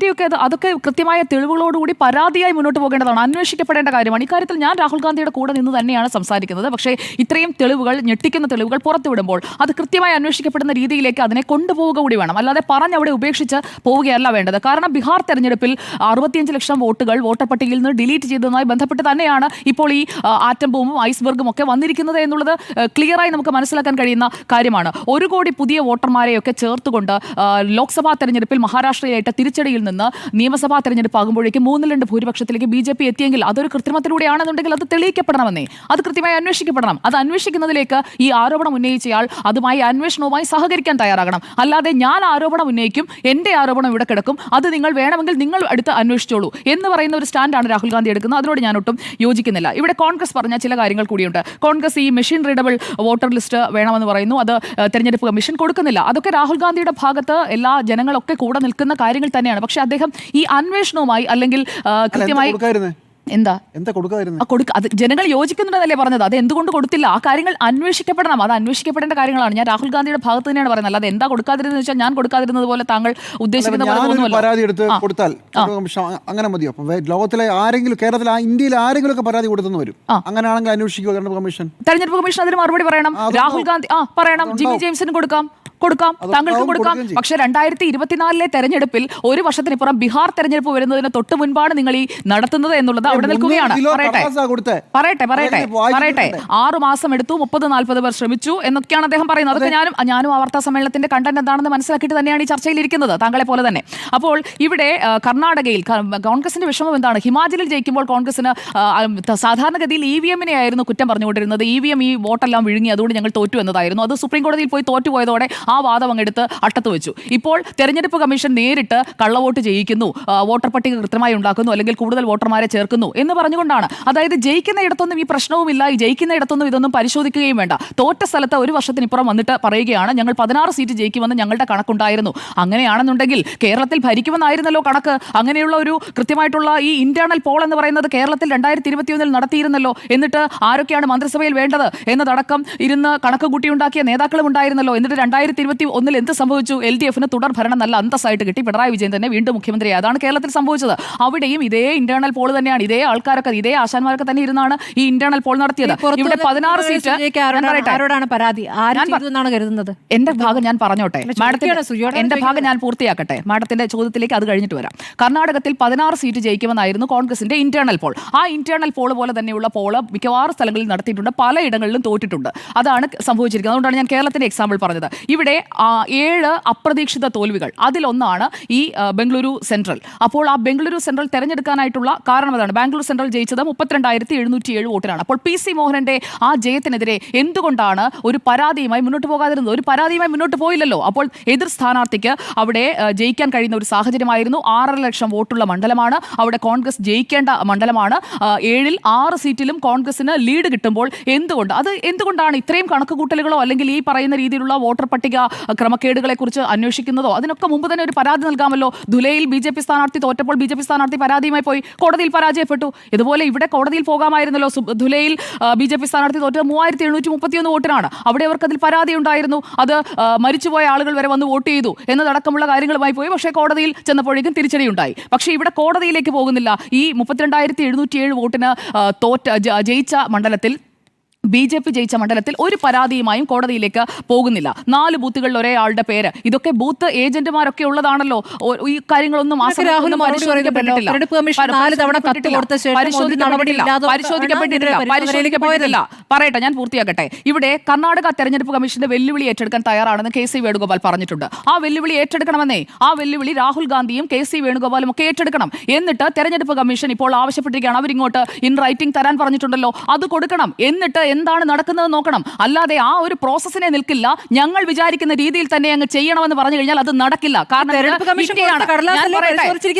Speaker 4: അതൊക്കെ കൃത്യമായ തെളിവുകളോടുകൂടി പരാതിയായി മുന്നോട്ട് പോകേണ്ടതാണ്, അന്വേഷിക്കപ്പെടേണ്ട കാര്യമാണ്. ഇക്കാര്യത്തിൽ ഞാൻ രാഹുൽ ഗാന്ധിയുടെ കൂടെ നിന്ന് തന്നെയാണ് സംസാരിക്കുന്നത്. പക്ഷേ ഇത്രയും തെളിവുകൾ, ഞെട്ടിക്കുന്ന തെളിവുകൾ പുറത്തുവിടുമ്പോൾ അത് കൃത്യമായി അന്വേഷിക്കപ്പെടുന്ന രീതിയിലേക്ക് അതിനെ കൊണ്ടുപോവുക കൂടി വേണം. അല്ലാതെ പറഞ്ഞവിടെ ഉപേക്ഷിച്ച് പോവുകയല്ല വേണ്ടത്. കാരണം ബീഹാർ തെരഞ്ഞെടുപ്പിൽ 65 ലക്ഷം വോട്ടുകൾ വോട്ടർ പട്ടികയിൽ നിന്ന് ഡിലീറ്റ് ചെയ്തതുമായി ബന്ധപ്പെട്ട് തന്നെയാണ് ഇപ്പോൾ ഈ ആറ്റം ബോംബും ഐസ്ബർഗും ഒക്കെ വന്നിരിക്കുന്നത് എന്നുള്ളത് ക്ലിയറായി നമുക്ക് മനസ്സിലാക്കാൻ കഴിയുന്ന കാര്യമാണ്. 1 കോടി പുതിയ വോട്ടർമാരെയൊക്കെ ചേർത്തുകൊണ്ട് ലോക്സഭാ തെരഞ്ഞെടുപ്പിൽ മഹാരാഷ്ട്രയിലായിട്ട് തിരിച്ചടിയിൽ നിന്ന് നിയമസഭാ തെരഞ്ഞെടുപ്പ് ആകുമ്പോഴേക്കും 3/2 ഭൂരിപക്ഷത്തിലേക്ക് BJP എത്തിയെങ്കിൽ അതൊരു കൃത്രിമത്തിലൂടെയാണെന്നുണ്ടെങ്കിൽ അത് തെളിയിക്കപ്പെടണമെന്നേ, അത് കൃത്യമായി അന്വേഷിക്കപ്പെടണം. അത് അന്വേഷിക്കുന്നതിലേക്ക് ഈ ആരോപണം ഉന്നയിച്ചയാൾ അതുമായി അന്വേഷണവുമായി സഹകരിക്കാൻ തയ്യാറാകണം. അല്ലാതെ ഞാൻ ആരോപണം ഉന്നയിക്കും, എന്റെ ആരോപണം ഇവിടെ കിടക്കും, അത് നിങ്ങൾ വേണമെങ്കിൽ നിങ്ങൾ അടുത്ത് അന്വേഷിച്ചോളൂ എന്ന് പറയുന്ന ഒരു സ്റ്റാൻഡാണ് രാഹുൽ ഗാന്ധി എടുക്കുന്നത്. അതിനോട് ഞാൻ ഒട്ടും യോജിക്കുന്നില്ല. ഇവിടെ കോൺഗ്രസ് പറഞ്ഞ ചില കാര്യങ്ങൾ കൂടിയുണ്ട്. കോൺഗ്രസ് ഈ മെഷീൻ റീഡബിൾ വോട്ടർ ലിസ്റ്റ് വേണമെന്ന് പറയുന്നു, അത് തെരഞ്ഞെടുപ്പ് കമ്മീഷൻ കൊടുക്കുന്നില്ല. അതൊക്കെ രാഹുൽ ഗാന്ധിയുടെ ഭാഗത്ത് എല്ലാ ജനങ്ങളൊക്കെ കൂടെ നിൽക്കുന്ന കാര്യങ്ങൾ തന്നെയാണ്. പക്ഷേ അദ്ദേഹം ഈ അന്വേഷണവുമായി അല്ലെങ്കിൽ കൃത്യമായി എന്താ അത് ജനങ്ങൾ യോജിക്കുന്നുണ്ടെന്നല്ലേ പറഞ്ഞത്. അത് എന്തുകൊണ്ട് കൊടുത്തില്ല? ആ കാര്യങ്ങൾ അന്വേഷിക്കപ്പെടണം. അത് അന്വേഷിക്കപ്പെടേണ്ട കാര്യങ്ങളാണ്. ഞാൻ രാഹുൽ ഗാന്ധിയുടെ ഭാഗത്ത് തന്നെയാണ് പറയുന്നത്. അല്ലാതെ എന്താ കൊടുക്കാതിരുന്നത് വെച്ചാൽ ഞാൻ കൊടുക്കാതിരുന്നത് പോലെ താങ്കൾ ഉദ്ദേശിക്കുന്ന
Speaker 1: പരാതി എടുത്ത് കൊടുത്താൽ അങ്ങനെ മതിയോ? ലോകത്തിലെ ആരെങ്കിലും, കേരളത്തിലെ ഇന്ത്യയിൽ ആരെങ്കിലും ഒക്കെ പരാതി കൊടുത്തെന്ന് വരും. അങ്ങനെയാണെങ്കിൽ അന്വേഷിക്കുക തെരഞ്ഞെടുപ്പ് കമ്മീഷൻ അതിന് മറുപടി പറയണം. രാഹുൽ ഗാന്ധി പറയണം, ജിമ്മി ജെയിംസിന് കൊടുക്കാം, താങ്കൾക്ക് കൊടുക്കാം. പക്ഷേ 2024 തെരഞ്ഞെടുപ്പിൽ 1 വർഷത്തിനിപ്പുറം ബീഹാർ തെരഞ്ഞെടുപ്പ് വരുന്നതിന് തൊട്ട് മുൻപാണ് നിങ്ങൾ ഈ നടത്തുന്നത് എന്നുള്ളത് അവിടെ നിൽക്കുകയാണ്. പറയട്ടെ 6 മാസം എടുത്തു, 30-40 പേർ ശ്രമിച്ചു എന്നൊക്കെയാണ് അദ്ദേഹം പറയുന്നത്. അതൊക്കെ ഞാനും ആ വാർത്താ സമ്മേളനത്തിന്റെ കണ്ടന്റ് എന്താണെന്ന് മനസ്സിലാക്കിയിട്ട് തന്നെയാണ് ഈ ചർച്ചയിൽ ഇരിക്കുന്നത്, താങ്കളെ പോലെ തന്നെ. അപ്പോൾ ഇവിടെ കർണാടകയിൽ കോൺഗ്രസിന്റെ വിഷമം എന്താണ്? ഹിമാചലിൽ ജയിക്കുമ്പോൾ കോൺഗ്രസിന് സാധാരണഗതിയിൽ EVM-നെ ആയിരുന്നു കുറ്റം പറഞ്ഞുകൊണ്ടിരുന്നത്. EVM ഈ വോട്ടെല്ലാം വിഴുങ്ങി, അതുകൊണ്ട് ഞങ്ങൾ തോറ്റു എന്നതായിരുന്നു. അത് സുപ്രീം കോടതിയിൽ പോയി തോറ്റുപോയതോടെ ആ
Speaker 4: ആ വാദം അങ്ങെടുത്ത് അട്ടത്ത് വെച്ചു. ഇപ്പോൾ തെരഞ്ഞെടുപ്പ് കമ്മീഷൻ നേരിട്ട് കള്ളവോട്ട് ചെയ്യിക്കുന്നു, വോട്ടർ പട്ടിക കൃത്യമായി ഉണ്ടാക്കുന്നു, അല്ലെങ്കിൽ കൂടുതൽ വോട്ടർമാരെ ചേർക്കുന്നു എന്ന് പറഞ്ഞുകൊണ്ടാണ്. അതായത് ജയിക്കുന്ന ഇടത്തൊന്നും ഈ പ്രശ്നവുമില്ല, ഈ ജയിക്കുന്ന ഇടത്തൊന്നും ഇതൊന്നും പരിശോധിക്കുകയും വേണ്ട. തോറ്റ സ്ഥലത്ത് ഒരു വർഷത്തിനിപ്പുറം വന്നിട്ട് പറയുകയാണ് ഞങ്ങൾ 16 സീറ്റ് ജയിക്കുമെന്ന് ഞങ്ങളുടെ കണക്കുണ്ടായിരുന്നു. അങ്ങനെയാണെന്നുണ്ടെങ്കിൽ കേരളത്തിൽ ഭരിക്കുമെന്നായിരുന്നല്ലോ കണക്ക്. അങ്ങനെയുള്ള ഒരു കൃത്യമായിട്ടുള്ള ഈ ഇന്റേണൽ പോൾ എന്ന് പറയുന്നത് കേരളത്തിൽ 2021 നടത്തിയിരുന്നല്ലോ. എന്നിട്ട് ആരൊക്കെയാണ് മന്ത്രിസഭയിൽ വേണ്ടത് എന്നതടക്കം ഇരുന്ന് കണക്ക് കൂട്ടിയുണ്ടാക്കിയ നേതാക്കളും ഉണ്ടായിരുന്നല്ലോ. എന്നിട്ട് 2021 എന്ത് സംഭവിച്ചു? LDFന് തുടർ ഭരണം നല്ല അന്തസ്സായിട്ട് കിട്ടി. പിണറായി വിജയൻ തന്നെ വീണ്ടും മുഖ്യമന്ത്രിയായി. അതാണ് കേരളത്തിൽ സംഭവിച്ചത്. അവിടെയും ഇതേ ഇന്റേണൽ പോൾ തന്നെയാണ്, ഇതേ ആൾക്കാരൊക്കെ, ഇതേ ആശാന്മാരൊക്കെ തന്നെ ഇരുന്നാണ് ഈ ഇന്റേണൽ പോൾ നടത്തിയത്. ഇവിടെ 16 സീറ്റ്
Speaker 3: ആരോടാണ് പരാതി? ആരാണ് കരുതുന്നത്?
Speaker 4: എന്റെ ഭാഗം ഞാൻ പറഞ്ഞോട്ടെ, എന്റെ ഭാഗം ഞാൻ പൂർത്തിയാക്കട്ടെ. മാഡത്തിന്റെ ചോദ്യത്തിലേക്ക് അത് കഴിഞ്ഞിട്ട് വരാം. കർണാടകത്തിൽ 16 സീറ്റ് ജയിക്കുമെന്നായിരുന്നു കോൺഗ്രസിന്റെ ഇന്റേണൽ പോൾ. ആ ഇന്റേണൽ പോൾ പോലെ തന്നെയുള്ള പോള് മിക്കവാറും സ്ഥലങ്ങളിൽ നടത്തിയിട്ടുണ്ട്, പലയിടങ്ങളിലും തോറ്റിട്ടുണ്ട്. അതാണ് സംഭവിച്ചിരിക്കുന്നത്. അതുകൊണ്ടാണ് ഞാൻ കേരളത്തിന്റെ എക്സാമ്പിൾ പറഞ്ഞത്. ഇവിടെ 7 അപ്രതീക്ഷിത തോൽവികൾ, അതിലൊന്നാണ് ഈ ബംഗളൂരു സെൻട്രൽ. അപ്പോൾ ആ ബംഗളൂരു സെൻട്രൽ തെരഞ്ഞെടുക്കാനായിട്ടുള്ള കാരണം അതാണ്. ബാംഗ്ലൂർ സെൻട്രൽ ജയിച്ചത് 32,707 വോട്ടിനാണ്. അപ്പോൾ PC മോഹനന്റെ ആ ജയത്തിനെതിരെ എന്തുകൊണ്ടാണ് ഒരു പരാതിയുമായി മുന്നോട്ട് പോകാതിരുന്നത്? ഒരു പരാതിയുമായി മുന്നോട്ട് പോയില്ലല്ലോ. അപ്പോൾ എതിർ സ്ഥാനാർത്ഥിക്ക് അവിടെ ജയിക്കാൻ കഴിയുന്ന ഒരു സാഹചര്യമായിരുന്നു. 6.5 ലക്ഷം വോട്ടുള്ള മണ്ഡലമാണ്, അവിടെ കോൺഗ്രസ് ജയിക്കേണ്ട മണ്ഡലമാണ്. 7-ൽ 6 സീറ്റിലും കോൺഗ്രസിന് ലീഡ് കിട്ടുമ്പോൾ എന്തുകൊണ്ടാണ് ഇത്രയും കണക്കുകൂട്ടലുകളോ അല്ലെങ്കിൽ ഈ പറയുന്ന രീതിയിലുള്ള വോട്ടർ പട്ടിക ക്രമക്കേടുകളെ കുറിച്ച് അന്വേഷിക്കുന്നതോ? അതിനൊക്കെ മുമ്പ് തന്നെ ഒരു പരാതി നൽകാമല്ലോ. ധുലയിൽ BJP സ്ഥാനാർത്ഥി തോറ്റപ്പോൾ BJP സ്ഥാനാർത്ഥി പരാതിയുമായി പോയി, കോടതിയിൽ പരാജയപ്പെട്ടു. ഇതുപോലെ ഇവിടെ കോടതിയിൽ പോകാമായിരുന്നല്ലോ. ധുലയിൽ BJP സ്ഥാനാർത്ഥി തോറ്റത് 3731 വോട്ടിനാണ്. അവിടെ അവർക്ക് അതിൽ പരാതി ഉണ്ടായിരുന്നു. അത് മരിച്ചുപോയ ആളുകൾ വരെ വന്ന് വോട്ട് ചെയ്തു എന്നതടക്കമുള്ള കാര്യങ്ങളുമായി പോയി. പക്ഷേ കോടതിയിൽ ചെന്നപ്പോഴേക്കും തിരിച്ചടിയുണ്ടായി. പക്ഷേ ഇവിടെ കോടതിയിലേക്ക് പോകുന്നില്ല. ഈ 32,707 വോട്ടിന് ജയിച്ച മണ്ഡലത്തിൽ, BJP ജയിച്ച മണ്ഡലത്തിൽ ഒരു പരാതിയുമായും കോടതിയിലേക്ക് പോകുന്നില്ല. 4 ബൂത്തുകളിൽ ഒരേ ആളുടെ പേര്, ഇതൊക്കെ ബൂത്ത് ഏജന്റുമാരൊക്കെ ഉള്ളതാണല്ലോ. ഈ കാര്യങ്ങളൊന്നും പരിശോധിക്കപ്പെട്ടിട്ടില്ല. പറയട്ടെ, ഞാൻ പൂർത്തിയാക്കട്ടെ. ഇവിടെ കർണാടക തെരഞ്ഞെടുപ്പ് കമ്മീഷന്റെ വെല്ലുവിളി ഏറ്റെടുക്കാൻ തയ്യാറാണെന്ന് KC വേണുഗോപാൽ പറഞ്ഞിട്ടുണ്ട്. ആ വെല്ലുവിളി ഏറ്റെടുക്കണമെന്നേ. ആ വെല്ലുവിളി രാഹുൽ ഗാന്ധിയും KC വേണുഗോപാലും ഒക്കെ ഏറ്റെടുക്കണം. എന്നിട്ട് തെരഞ്ഞെടുപ്പ് കമ്മീഷൻ ഇപ്പോൾ ആവശ്യപ്പെട്ടിരിക്കുകയാണ്, അവരിങ്ങോട്ട് ഇൻ റൈറ്റിംഗ് തരാൻ പറഞ്ഞിട്ടുണ്ടല്ലോ, അത് കൊടുക്കണം. എന്നിട്ട് എന്താണ് നടക്കുന്നത് നോക്കണം. അല്ലാതെ ആ ഒരു പ്രോസസ്സിനെ നിൽക്കില്ല, ഞങ്ങൾ വിചാരിക്കുന്ന രീതിയിൽ തന്നെ അങ്ങ് ചെയ്യണമെന്ന് പറഞ്ഞു കഴിഞ്ഞാൽ അത് നടക്കില്ല. കാരണം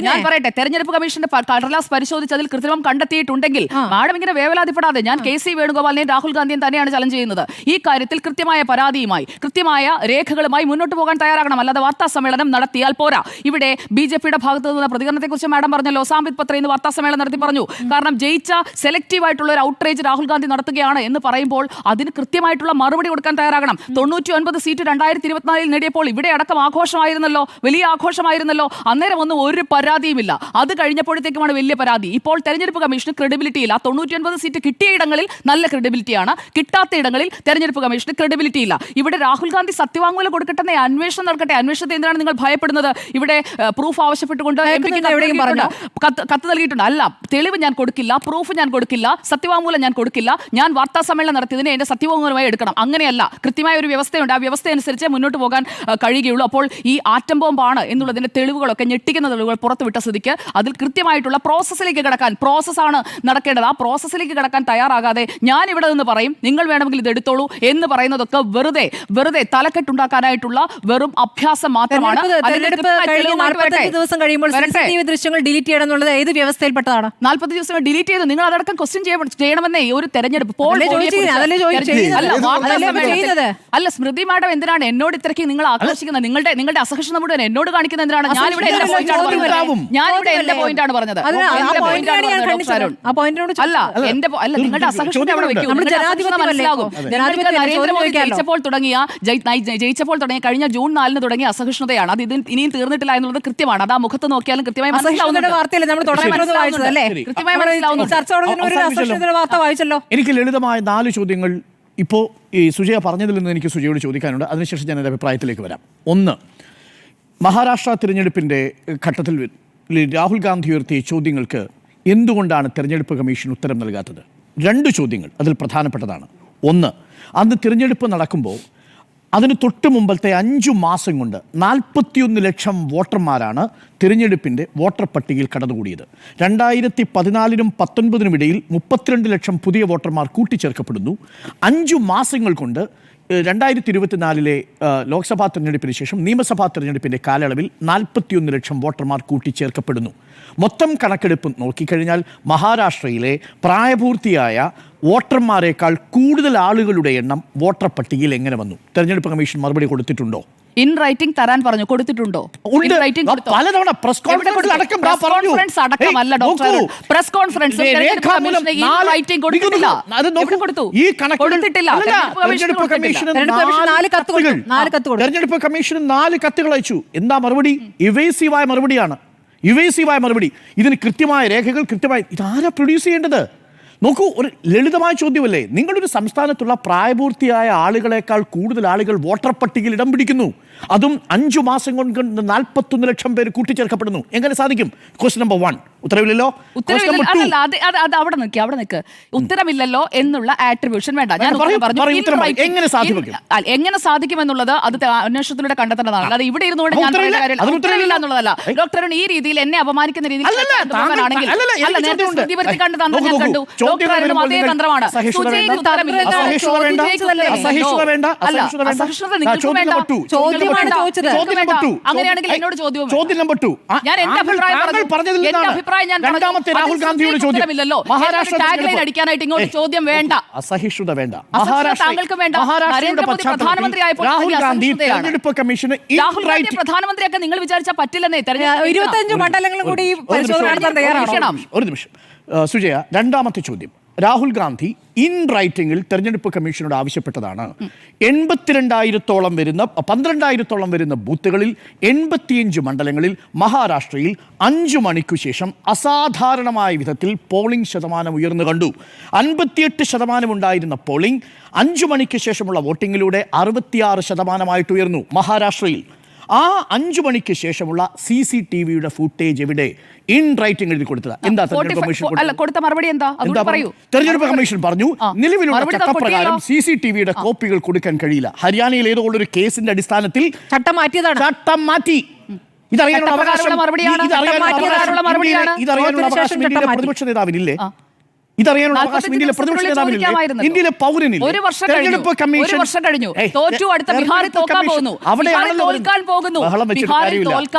Speaker 4: ഞാൻ പറയട്ടെ, തെരഞ്ഞെടുപ്പ് കമ്മീഷന്റെ കടലാസ് പരിശോധിച്ചതിൽ കൃത്രിമം കണ്ടെത്തിയിട്ടുണ്ടെങ്കിൽ മാഡം ഇങ്ങനെ വേവലാതിപ്പെടാതെ, ഞാൻ KC വേണുഗോപാലിനെയും രാഹുൽ ഗാന്ധിയും തന്നെയാണ് ചലഞ്ച് ചെയ്യുന്നത്. ഈ കാര്യത്തിൽ കൃത്യമായ പരാതിയുമായി, കൃത്യമായ രേഖകളുമായി മുന്നോട്ട് പോകാൻ തയ്യാറാകണം. അല്ലാതെ വാർത്താ സമ്മേളനം നടത്തിയാൽ പോരാ. ഇവിടെ BJPയുടെ ഭാഗത്തു നിന്നുള്ള പ്രതികരണത്തെക്കുറിച്ച് മാഡം പറഞ്ഞല്ലോ. സാംബിത് പത്ര ഇന്ന് വാർത്താ സമ്മേളനം നടത്തി പറഞ്ഞു. കാരണം ജയിച്ച സെലക്റ്റീവ് ആയിട്ടുള്ള ഒരു ഔട്ട്റേജ് രാഹുൽ ഗാന്ധി നടത്തുകയാണ് എന്ന് പറയുമ്പോൾ അതിന് കൃത്യമായിട്ടുള്ള മറുപടി കൊടുക്കാൻ തയ്യാറാകണം. 99 സീറ്റ് 2024 നേടിയപ്പോൾ ഇവിടെ അടക്കം ആഘോഷമായിരുന്നല്ലോ, വലിയ ആഘോഷമായിരുന്നല്ലോ. അന്നേരം ഒന്നും ഒരു പരാതിയുമില്ല. അത് കഴിഞ്ഞപ്പോഴത്തേക്കുമാണ് വലിയ പരാതി. ഇപ്പോൾ തെരഞ്ഞെടുപ്പ് കമ്മീഷന് ക്രെഡിബിലിറ്റി ഇല്ല. 99 സീറ്റ് കിട്ടിയ ഇടങ്ങളിൽ നല്ല ക്രെഡിബിലിറ്റിയാണ്, കിട്ടാത്ത ഇടങ്ങളിൽ തെരഞ്ഞെടുപ്പ് കമ്മീഷന് ക്രെഡിബിലിറ്റി ഇല്ല. ഇവിടെ രാഹുൽ ഗാന്ധി സത്യവാങ്മൂലം കൊടുക്കട്ടെ, അന്വേഷണം നടക്കട്ടെ. അന്വേഷണത്തെ എന്തിനാണ് നിങ്ങൾ ഭയപ്പെടുന്നത്? ഇവിടെ പ്രൂഫ് ആവശ്യപ്പെട്ടുകൊണ്ട് കത്ത് നൽകിയിട്ടുണ്ട്. അല്ല, തെളിവ് ഞാൻ കൊടുക്കില്ല, പ്രൂഫ് ഞാൻ കൊടുക്കില്ല, സത്യവാങ്മൂലം ഞാൻ കൊടുക്കില്ല, ഞാൻ വാർത്താ സമ്മേളനം നടത്തിയതിനെ എന്റെ സത്യവാങ്മൂലമായി എടുക്കണം. അങ്ങനെയല്ല, കൃത്യമായ ഒരു വ്യവസ്ഥയുണ്ട്. ആ വ്യവസ്ഥ അനുസരിച്ച് മുന്നോട്ട് പോകാൻ കഴിയുകയുള്ളൂ. അപ്പോൾ ഈ ആറ്റം ബോംബാണ് എന്നുള്ളതിന്റെ തെളിവുകളൊക്കെ, ഞെട്ടിക്കുന്ന തെളിവുകൾ പുറത്തുവിട്ട സ്ഥിതിക്ക് അതിൽ കൃത്യമായിട്ടുള്ള പ്രോസസ്സിലേക്ക് കിടക്കാൻ, പ്രോസസ്സാണ് നടക്കേണ്ടത്. ആ പ്രോസസ്സിലേക്ക് കിടക്കാൻ തയ്യാറാകാതെ ഞാൻ ഇവിടെ നിന്ന് പറയും നിങ്ങൾ വേണമെങ്കിൽ ഇത് എടുത്തോളൂ എന്ന് പറയുന്നതൊക്കെ വെറുതെ തലക്കെട്ടുണ്ടാക്കാനായിട്ടുള്ള വെറും അഭ്യാസം മാത്രമാണ്.
Speaker 3: ദിവസം കഴിയുമ്പോൾ ദൃശ്യങ്ങൾ ഡിലീറ്റ് ചെയ്യണം എന്നുള്ളത് ഏത് വ്യവസ്ഥയിൽപ്പെട്ടതാണ്?
Speaker 4: 40 ദിവസം ഡിലീറ്റ് ചെയ്ത് നിങ്ങൾ അതടക്കം ക്വസ്റ്റ്യൻ ചെയ്യണമെന്നേ. ഒരു തെരഞ്ഞെടുപ്പ് അല്ല, സ്മൃതി മാഡം എന്തിനാണ് എന്നോട് ഇത്രയ്ക്ക് നിങ്ങൾ ആഘോഷിക്കുന്നത്? നിങ്ങളുടെ അസഹിഷ്ണുത മുഴുവൻ എന്നോട് കാണിക്കുന്നത് എന്തിനാണ്? ഞാനിവിടെ എന്റെ പോയിന്റാണ് പറഞ്ഞത്. നിങ്ങളുടെ അസഹിഷ്ണുത അവിടെ വെക്കൂ. മനസ്സിലാകും. ജയിച്ചപ്പോൾ തുടങ്ങിയ കഴിഞ്ഞ ജൂൺ 4 തുടങ്ങിയ അസഹിഷ്ണുതയാണ്. അത് ഇനിയും തീർന്നിട്ടില്ല എന്നുള്ളത് കൃത്യമാണ്. അത് ആ മുഖത്ത് നോക്കിയാലും കൃത്യമായി മനസ്സിലാവുന്നു.
Speaker 2: എനിക്ക് ലളിതമായ 4 ചോദ്യങ്ങൾ ഇപ്പോൾ ഈ സുജയ പറഞ്ഞതിൽ നിന്ന് എനിക്ക് സുജയോട് ചോദിക്കാനുണ്ട്. അതിനുശേഷം ഞാൻ എൻ്റെ അഭിപ്രായത്തിലേക്ക് വരാം. 1, മഹാരാഷ്ട്ര തിരഞ്ഞെടുപ്പിൻ്റെ ഘട്ടത്തിൽ രാഹുൽ ഗാന്ധി ഉയർത്തിയ ചോദ്യങ്ങൾക്ക് എന്തുകൊണ്ടാണ് തെരഞ്ഞെടുപ്പ് കമ്മീഷൻ ഉത്തരം നൽകാത്തത്? 2 ചോദ്യങ്ങൾ അതിൽ പ്രധാനപ്പെട്ടതാണ്. 1, അന്ന് തിരഞ്ഞെടുപ്പ് നടക്കുമ്പോൾ അതിന് തൊട്ട് മുമ്പത്തെ 5 മാസം കൊണ്ട് 41 ലക്ഷം വോട്ടർമാരാണ് തിരഞ്ഞെടുപ്പിൻ്റെ വോട്ടർ പട്ടികയിൽ കടന്നുകൂടിയത്. 2014-നും 19-നും ഇടയിൽ 32 ലക്ഷം പുതിയ വോട്ടർമാർ കൂട്ടിച്ചേർക്കപ്പെടുന്നു. 5 മാസങ്ങൾ കൊണ്ട് 2024 ലോക്സഭാ തെരഞ്ഞെടുപ്പിന് ശേഷം നിയമസഭാ തെരഞ്ഞെടുപ്പിൻ്റെ കാലയളവിൽ 41 ലക്ഷം വോട്ടർമാർ കൂട്ടിച്ചേർക്കപ്പെടുന്നു. മൊത്തം കണക്കെടുപ്പ് നോക്കിക്കഴിഞ്ഞാൽ മഹാരാഷ്ട്രയിലെ പ്രായപൂർത്തിയായ വോട്ടർമാരെക്കാൾ കൂടുതൽ ആളുകളുടെ എണ്ണം വോട്ടർ പട്ടികയിൽ എങ്ങനെ വന്നു? തെരഞ്ഞെടുപ്പ് കമ്മീഷൻ മറുപടി കൊടുത്തിട്ടുണ്ടോ?
Speaker 4: ഇൻ റൈറ്റിംഗ് തരാൻ പറഞ്ഞു, കൊടുത്തിട്ടുണ്ടോ?
Speaker 2: ഉണ്ട്. പലതവണ പ്രസ് കോൺഫറൻസിൽ അടക്കം
Speaker 4: അടക്കമല്ല ഡോക്ടർ, പ്രസ് കോൺഫറൻസ്
Speaker 2: തെരഞ്ഞെടുപ്പ് കമ്മീഷന് 4 കത്തുകൾ അയച്ചു. എന്താ മറുപടി? ഇവേസീവായ മറുപടിയാണ്. ഇതിന് കൃത്യമായ രേഖകൾ, ഇതാരാ പ്രൊഡ്യൂസ് ചെയ്യേണ്ടത്? നോക്കൂ, ഒരു ലളിതമായ ചോദ്യമല്ലേ. നിങ്ങളൊരു സംസ്ഥാനത്തുള്ള പ്രായപൂർത്തിയായ ആളുകളെക്കാൾ കൂടുതൽ ആളുകൾ വോട്ടർ പട്ടികയിൽ ഇടം പിടിക്കുന്നു, അതും 5 മാസം കൊണ്ട് 41 ലക്ഷം പേര് കൂട്ടിച്ചേർക്കപ്പെടുന്നു. എങ്ങനെ സാധിക്കും? Question number 1 ഉത്തരവില്ലല്ലോ.
Speaker 4: അവിടെ നിൽക്ക്. ഉത്തരവില്ലല്ലോ എന്നുള്ള ആട്രിബ്യൂഷൻ വേണ്ട. ഞാൻ എങ്ങനെ സാധിക്കും എന്നുള്ളത് അത് അന്വേഷണത്തിലൂടെ കണ്ടെത്തേണ്ടതാണ്. അല്ലാതെ ഇവിടെ ഇരുന്നുകൊണ്ട് ഞാൻ ഉത്തരവില്ല എന്നുള്ളതല്ല. ഡോക്ടർ ഈ രീതിയിൽ എന്നെ അപമാനിക്കുന്ന രീതിയിൽ അതേ തന്ത്രമാണ്. അങ്ങനെയാണെങ്കിൽ എന്നോട് ചോദ്യം
Speaker 2: നമ്പർ 2
Speaker 4: ഞാൻ എന്റെ അഭിപ്രായം ഞാൻ
Speaker 2: രാഹുൽ ഗാന്ധിയുടെ ചോദ്യം
Speaker 4: അടിക്കാനായിട്ട് ഇങ്ങോട്ട് ചോദ്യം വേണ്ട.
Speaker 2: അസഹിഷ്ണുത വേണ്ട.
Speaker 4: താങ്കൾക്ക് വേണ്ട. നരേന്ദ്രമോദി പ്രധാനമന്ത്രിയായപ്പോൾ
Speaker 2: രാഹുൽ ഗാന്ധി തെരഞ്ഞെടുപ്പ് കമ്മീഷന്
Speaker 4: പ്രധാനമന്ത്രിയാക്കാൻ നിങ്ങൾ വിചാരിച്ചാൽ പറ്റില്ലെന്നേ.
Speaker 3: 25 മണ്ഡലങ്ങളും കൂടി
Speaker 2: ഒരു നിമിഷം സുജയ, രണ്ടാമത്തെ ചോദ്യം. രാഹുൽ ഗാന്ധി ഇൻ റൈറ്റിംഗിൽ തെരഞ്ഞെടുപ്പ് കമ്മീഷനോട് ആവശ്യപ്പെട്ടതാണ് 12,000 വരുന്ന ബൂത്തുകളിൽ 85 മണ്ഡലങ്ങളിൽ മഹാരാഷ്ട്രയിൽ 5 മണിക്കു ശേഷം അസാധാരണമായ വിധത്തിൽ പോളിംഗ് ശതമാനം ഉയർന്നു കണ്ടു. 58% ഉണ്ടായിരുന്ന പോളിംഗ് 5 മണിക്ക് ശേഷമുള്ള വോട്ടിങ്ങിലൂടെ 66% ഉയർന്നു മഹാരാഷ്ട്രയിൽ. ആ 5 മണിക്ക് ശേഷമുള്ള CCTVയുടെ ഫുട്ടേജ് എവിടെ? ഇൻ റൈറ്റിംഗ് എഴുതി കൊടുത്തത് എന്താ?
Speaker 4: കൊടുത്ത മറുപടി എന്താ?
Speaker 2: തെരഞ്ഞെടുപ്പ് കമ്മീഷൻ പറഞ്ഞു നിലവിലുള്ള ചട്ടപ്രകാരം CCTVയുടെ കോപ്പികൾ കൊടുക്കാൻ കഴിയില്ല. ഹരിയാനയിൽ ഏതോ ഒരു കേസിന്റെ അടിസ്ഥാനത്തിൽ ചട്ടം മാറ്റി. ഇതറിയാനുള്ള അവകാശം പ്രതിപക്ഷ നേതാവിനില്ലേ? ഇന്ത്യയിലെ പ്രതിപക്ഷ നേതാവിനില്ലേ? ഇന്ത്യയിലെ പൗരനില്ലേ? തെരഞ്ഞെടുപ്പ് കമ്മീഷൻ
Speaker 4: തോറ്റു, അടുത്ത ബീഹാറിൽ തോൽക്കാൻ പോകുന്നു.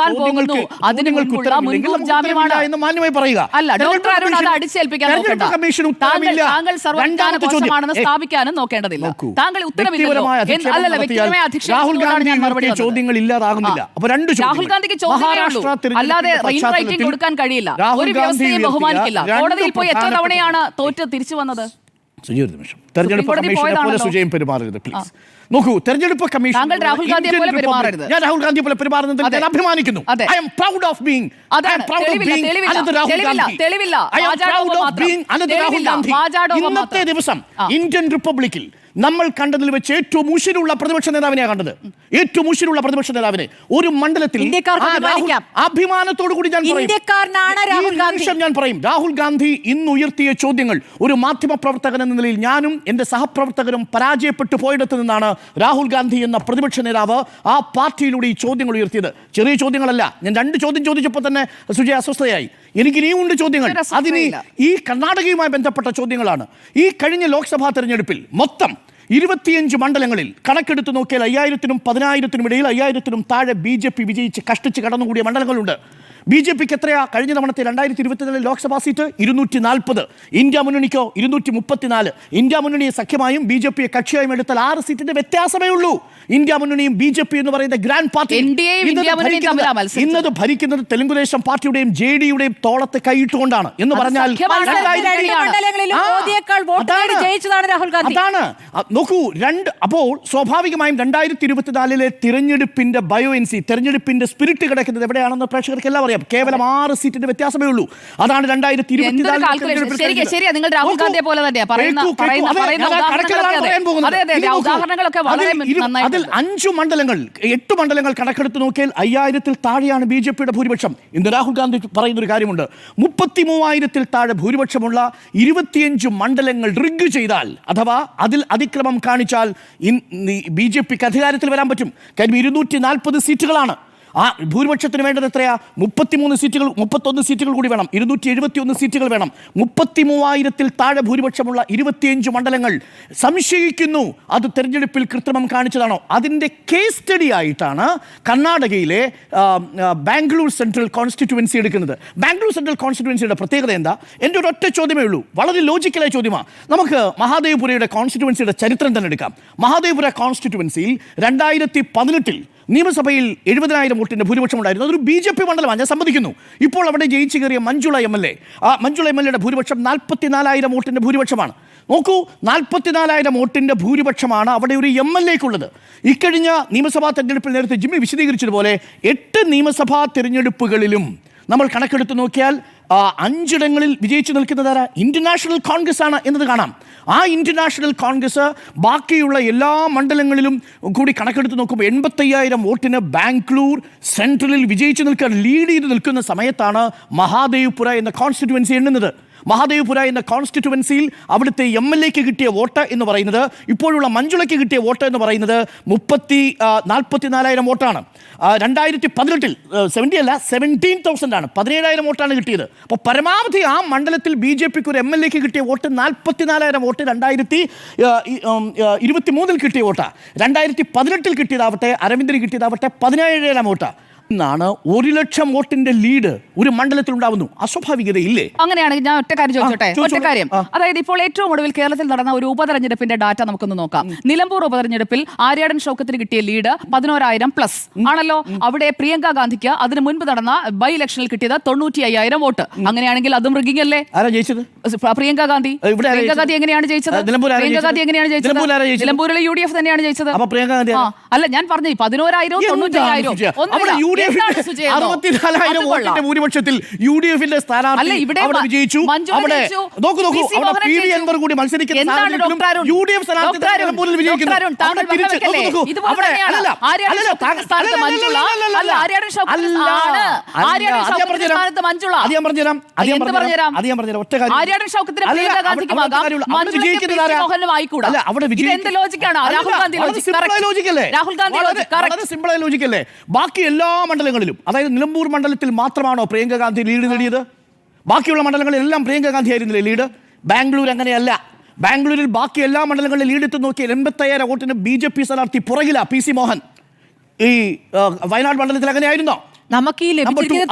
Speaker 2: എന്ന് മാന്യമായി പറയുക.
Speaker 4: സ്ഥാപിക്കാനും നോക്കേണ്ടതില്ല. താങ്കൾ
Speaker 2: രാഹുൽ ഗാന്ധി ചോദ്യങ്ങൾ ഇല്ലാതാകുന്നില്ല. അപ്പൊ
Speaker 4: രാഹുൽ ഗാന്ധിക്ക് ചോദ്യം അല്ലാതെ കൊടുക്കാൻ കഴിയില്ല. ഒരു വ്യവസ്ഥയെ ബഹുമാനിക്കില്ല. കോടതിയിൽ പോയി എത്ര തവണയാണ് തോറ്റ് തിരിച്ചു വന്നത്?
Speaker 2: തെരഞ്ഞെടുപ്പ് കമ്മീഷനെ പോലെ സുജയം പെരുമാറരുത് പ്ലീസ്. നോക്കൂ, തെരഞ്ഞെടുപ്പ് കമ്മീഷൻ
Speaker 4: താങ്കൾ രാഹുൽ ഗാന്ധിയെ പോലെ പെരുമാറരുത്.
Speaker 2: ഞാൻ രാഹുൽ ഗാന്ധിയെ പോലെ പെരുമാറുന്നതിൽ ഞാൻ അഭിമാനിക്കുന്നു. I am proud of being ഇന്നത്തെ ദിവസം ഇന്ത്യൻ റിപ്പബ്ലിക്കിൽ നമ്മൾ കണ്ടതിൽ വെച്ച് ഏറ്റവും ഉശിരുള്ള പ്രതിപക്ഷ നേതാവിനെയാണ് കണ്ടത്. ഏറ്റവും ഉശിരുള്ള പ്രതിപക്ഷ നേതാവിനെ ഒരു മണ്ഡലത്തിൽ അഭിമാനത്തോടു കൂടി ഞാൻ പറയും. രാഹുൽ ഗാന്ധി ഇന്ന് ഉയർത്തിയ ചോദ്യങ്ങൾ ഒരു മാധ്യമ പ്രവർത്തകൻ എന്ന നിലയിൽ ഞാനും എൻ്റെ സഹപ്രവർത്തകരും പരാജയപ്പെട്ടു പോയിടത്ത് നിന്നാണ് രാഹുൽ ഗാന്ധി എന്ന പ്രതിപക്ഷ നേതാവ് ആ പാർട്ടിയിലൂടെ ഈ ചോദ്യങ്ങൾ ഉയർത്തിയത്. ചെറിയ ചോദ്യങ്ങളല്ല. ഞാൻ 2 ചോദ്യം ചോദിച്ചപ്പോൾ തന്നെ സുജയ അസ്വസ്ഥയായി. എനിക്ക് ഇനിയും ഉണ്ട് ചോദ്യങ്ങൾ. അതിന് ഈ കർണാടകയുമായി ബന്ധപ്പെട്ട ചോദ്യങ്ങളാണ്. ഈ കഴിഞ്ഞ ലോക്സഭാ തെരഞ്ഞെടുപ്പിൽ മൊത്തം 25 മണ്ഡലങ്ങളിൽ കണക്കെടുത്ത് നോക്കിയാൽ 5000-നും 10,000-നും ഇടയിൽ 5000-നും താഴെ BJP വിജയിച്ച് കഷ്ടിച്ച് കടന്നുകൂടിയ മണ്ഡലങ്ങളുണ്ട്. BJPക്ക് എത്രയാ കഴിഞ്ഞ തവണത്തെ 2024 ലോക്സഭാ സീറ്റ്? 240. ഇന്ത്യ മുന്നണിക്കോ 234. ഇന്ത്യ മുന്നണിയെ സഖ്യമായും BJPയെ കക്ഷിയായും എടുത്താൽ 6 സീറ്റിന്റെ വ്യത്യാസമേ ഉള്ളൂ. ഇന്ത്യ മുന്നണിയും BJP എന്ന് പറയുന്ന ഗ്രാൻഡ് പാർട്ടി ഇന്നത് ഭരിക്കുന്നത് തെലുങ്കുദേശം പാർട്ടിയുടെയും JD-യുടെയും തോളത്ത് കൈയിട്ടുകൊണ്ടാണ് എന്ന് പറഞ്ഞാൽ അതാണ്. നോക്കൂ, അപ്പോൾ സ്വാഭാവികമായും 2024 തിരഞ്ഞെടുപ്പിന്റെ ബയോഎൻസി, തെരഞ്ഞെടുപ്പിന്റെ സ്പിരിറ്റ് കിടക്കുന്നത് എവിടെയാണെന്ന് പ്രേക്ഷകർക്ക് എല്ലാം അറിയാം. കേവലം 6 സീറ്റിന്റെ വ്യത്യാസമേ ഉള്ളൂ. അതാണ് 2024 അതിൽ 5 മണ്ഡലങ്ങൾ 8 മണ്ഡലങ്ങൾ കണക്കെടുത്ത് നോക്കിയാൽ 5000-ൽ താഴെയാണ് BJPയുടെ ഭൂരിപക്ഷം. ഇന്ന് രാഹുൽ ഗാന്ധി പറയുന്നൊരു കാര്യമുണ്ട്. 33,000-ൽ താഴെ ഭൂരിപക്ഷമുള്ള 25 മണ്ഡലങ്ങൾ റിഗ് ചെയ്താൽ അഥവാ അതിൽ അതിക്രമം കാണിച്ചാൽ BJPക്ക് അധികാരത്തിൽ വരാൻ പറ്റും. കാര്യം 240 സീറ്റുകളാണ്. ആ ഭൂരിപക്ഷത്തിന് വേണ്ടത് എത്രയാ? 31 സീറ്റുകൾ കൂടി വേണം. 271 സീറ്റുകൾ വേണം. 33,000-ൽ താഴെ ഭൂരിപക്ഷമുള്ള 25 മണ്ഡലങ്ങൾ. സംശയിക്കുന്നു അത് തെരഞ്ഞെടുപ്പിൽ കൃത്രിമം കാണിച്ചതാണോ? അതിൻ്റെ കേസ് സ്റ്റഡി ആയിട്ടാണ് കർണാടകയിലെ ബാംഗ്ലൂർ സെൻട്രൽ കോൺസ്റ്റിറ്റ്യുവൻസി എടുക്കുന്നത്. ബാംഗ്ലൂർ സെൻട്രൽ കോൺസ്റ്റിറ്റ്യുവൻസിയുടെ പ്രത്യേകത എന്താ? എൻ്റെ ഒരു ഒറ്റ ചോദ്യമേ ഉള്ളൂ, വളരെ ലോജിക്കലായ ചോദ്യമാണ്. നമുക്ക് മഹാദേവ്പുരയുടെ കോൺസ്റ്റിറ്റ്യുവൻസിയുടെ ചരിത്രം തന്നെ എടുക്കാം. മഹാദേവ്പുര കോൺസ്റ്റിറ്റ്യുവൻസിയിൽ 2018-ൽ നിയമസഭയിൽ 70,000 വോട്ടിൻ്റെ ഭൂരിപക്ഷം ഉണ്ടായിരുന്നു. അതൊരു BJP മണ്ഡലമാണ്, ഞാൻ സമ്മതിക്കുന്നു. ഇപ്പോൾ അവിടെ ജയിച്ചു കയറിയ മഞ്ജുള MLA, ആ മഞ്ജുള MLAയുടെ ഭൂരിപക്ഷം 44,000 വോട്ടിൻ്റെ ഭൂരിപക്ഷമാണ്. നോക്കൂ, 44,000 വോട്ടിൻ്റെ ഭൂരിപക്ഷമാണ് അവിടെ ഒരു MLAക്കുള്ളത്. ഇക്കഴിഞ്ഞ നിയമസഭാ തെരഞ്ഞെടുപ്പിൽ നേരത്തെ ജിമ്മി വിശദീകരിച്ചതുപോലെ 8 നിയമസഭാ തെരഞ്ഞെടുപ്പുകളിലും നമ്മൾ കണക്കെടുത്ത് നോക്കിയാൽ 5 ഇടങ്ങളിൽ വിജയിച്ചു നിൽക്കുന്നതാരാ? ഇന്ത്യൻ നാഷണൽ കോൺഗ്രസ് ആണ് എന്നത് കാണാം. ആ ഇന്ത്യൻ നാഷണൽ കോൺഗ്രസ് ബാക്കിയുള്ള എല്ലാ മണ്ഡലങ്ങളിലും കൂടി കണക്കെടുത്ത് നോക്കുമ്പോൾ 85,000 വോട്ടിന് ബാംഗ്ലൂർ സെൻട്രലിൽ വിജയിച്ചു നിൽക്കാൻ ലീഡ് ചെയ്ത് നിൽക്കുന്ന സമയത്താണ് മഹാദേവ്പുര എന്ന കോൺസ്റ്റിറ്റ്യുവൻസി എണ്ണുന്നത്. മഹാദേവ്പുര എന്ന കോൺസ്റ്റിറ്റ്യുവൻസിയിൽ അവിടുത്തെ MLAക്ക് കിട്ടിയ വോട്ട് എന്ന് പറയുന്നത്, ഇപ്പോഴുള്ള മഞ്ജുളയ്ക്ക് കിട്ടിയ വോട്ട് എന്ന് പറയുന്നത് 44,000 വോട്ടാണ്. 2018-ൽ 70 അല്ല 17,000 ആണ്, 17,000 വോട്ടാണ് കിട്ടിയത്. അപ്പോൾ പരമാവധി ആ മണ്ഡലത്തിൽ BJPക്ക് ഒരു MLAക്ക് കിട്ടിയ വോട്ട് 44,000 വോട്ട് 2023-ൽ കിട്ടിയ വോട്ടാണ്. 2018-ൽ കിട്ടിയതാവട്ടെ, അരവിന്ദന് കിട്ടിയതാവട്ടെ 17,000 വോട്ടാണ്. ാണ് 1 ലക്ഷം വോട്ടിന്റെ ലീഡ് ഒരു മണ്ഡലത്തിൽ ഉണ്ടാവുന്നു. അസ്വാഭാവികതയില്ലേ?
Speaker 4: അങ്ങനെയാണെങ്കിൽ ഞാൻ ഒറ്റ കാര്യം ചോദിച്ചോട്ടെ. ഒറ്റ കാര്യം, അതായത് ഇപ്പോൾ ഏറ്റവും ഒടുവിൽ കേരളത്തിൽ നടന്ന ഒരു ഉപതെരഞ്ഞെടുപ്പിന്റെ ഡാറ്റ നമുക്കൊന്ന് നോക്കാം. നിലമ്പൂർ ഉപതെരഞ്ഞെടുപ്പിൽ ആര്യാടൻ ഷൗക്കത്തിന് കിട്ടിയ ലീഡ് 11,000+ ആണല്ലോ. അവിടെ പ്രിയങ്ക ഗാന്ധിക്ക് അതിന് മുൻപ് നടന്ന ബൈ ഇലക്ഷനിൽ കിട്ടിയത് 95,000 വോട്ട്. അങ്ങനെയാണെങ്കിൽ അതും റിഗിംഗ് അല്ലേ?
Speaker 2: ആരാ ജയിച്ചത്?
Speaker 4: പ്രിയങ്ക ഗാന്ധി. പ്രിയങ്ക ഗാന്ധി എങ്ങനെയാണ് ജയിച്ചത്? പ്രിയങ്ക ഗാന്ധി എങ്ങനെയാണ് ജയിച്ചത്? നിലമ്പൂരിലെ UDF തന്നെയാണ് ജയിച്ചത്. അല്ല, ഞാൻ പറഞ്ഞു 11,000 95,000
Speaker 2: വോട്ടിന്റെ ഭൂരിപക്ഷത്തിൽ UDFന്റെ സ്ഥാനാർത്ഥി അവിടെ വിജയിച്ചു. അവിടെ നോക്കൂ, അവിടെ PV അൻവർ കൂടി മത്സരിക്കുന്ന UDF സ്ഥാനാർത്ഥി നിലമ്പൂരിൽ വിജയിക്കുന്നു. ബാക്കി എല്ലാ മണ്ഡലങ്ങളിലും, അതായത് നിലമ്പൂർ മണ്ഡലത്തിൽ മാത്രമാണോ പ്രിയങ്ക ഗാന്ധി ലീഡ് നേടിയത്? ബാക്കിയുള്ള മണ്ഡലങ്ങളിലെല്ലാം പ്രിയങ്ക ഗാന്ധി ആയിരുന്നില്ലേ ലീഡ്? ബാംഗ്ലൂർ അങ്ങനെയല്ല. ബാംഗ്ലൂരിൽ ബാക്കി എല്ലാ മണ്ഡലങ്ങളിലും ലീഡ് എത്തി നോക്കിയാൽ 85,000 വോട്ടിന് BJP സ്ഥാനാർത്ഥി പുറകില PC മോഹൻ. ഈ വയനാട് മണ്ഡലത്തിൽ അങ്ങനെയായിരുന്നോ?
Speaker 3: നമുക്ക് ഈ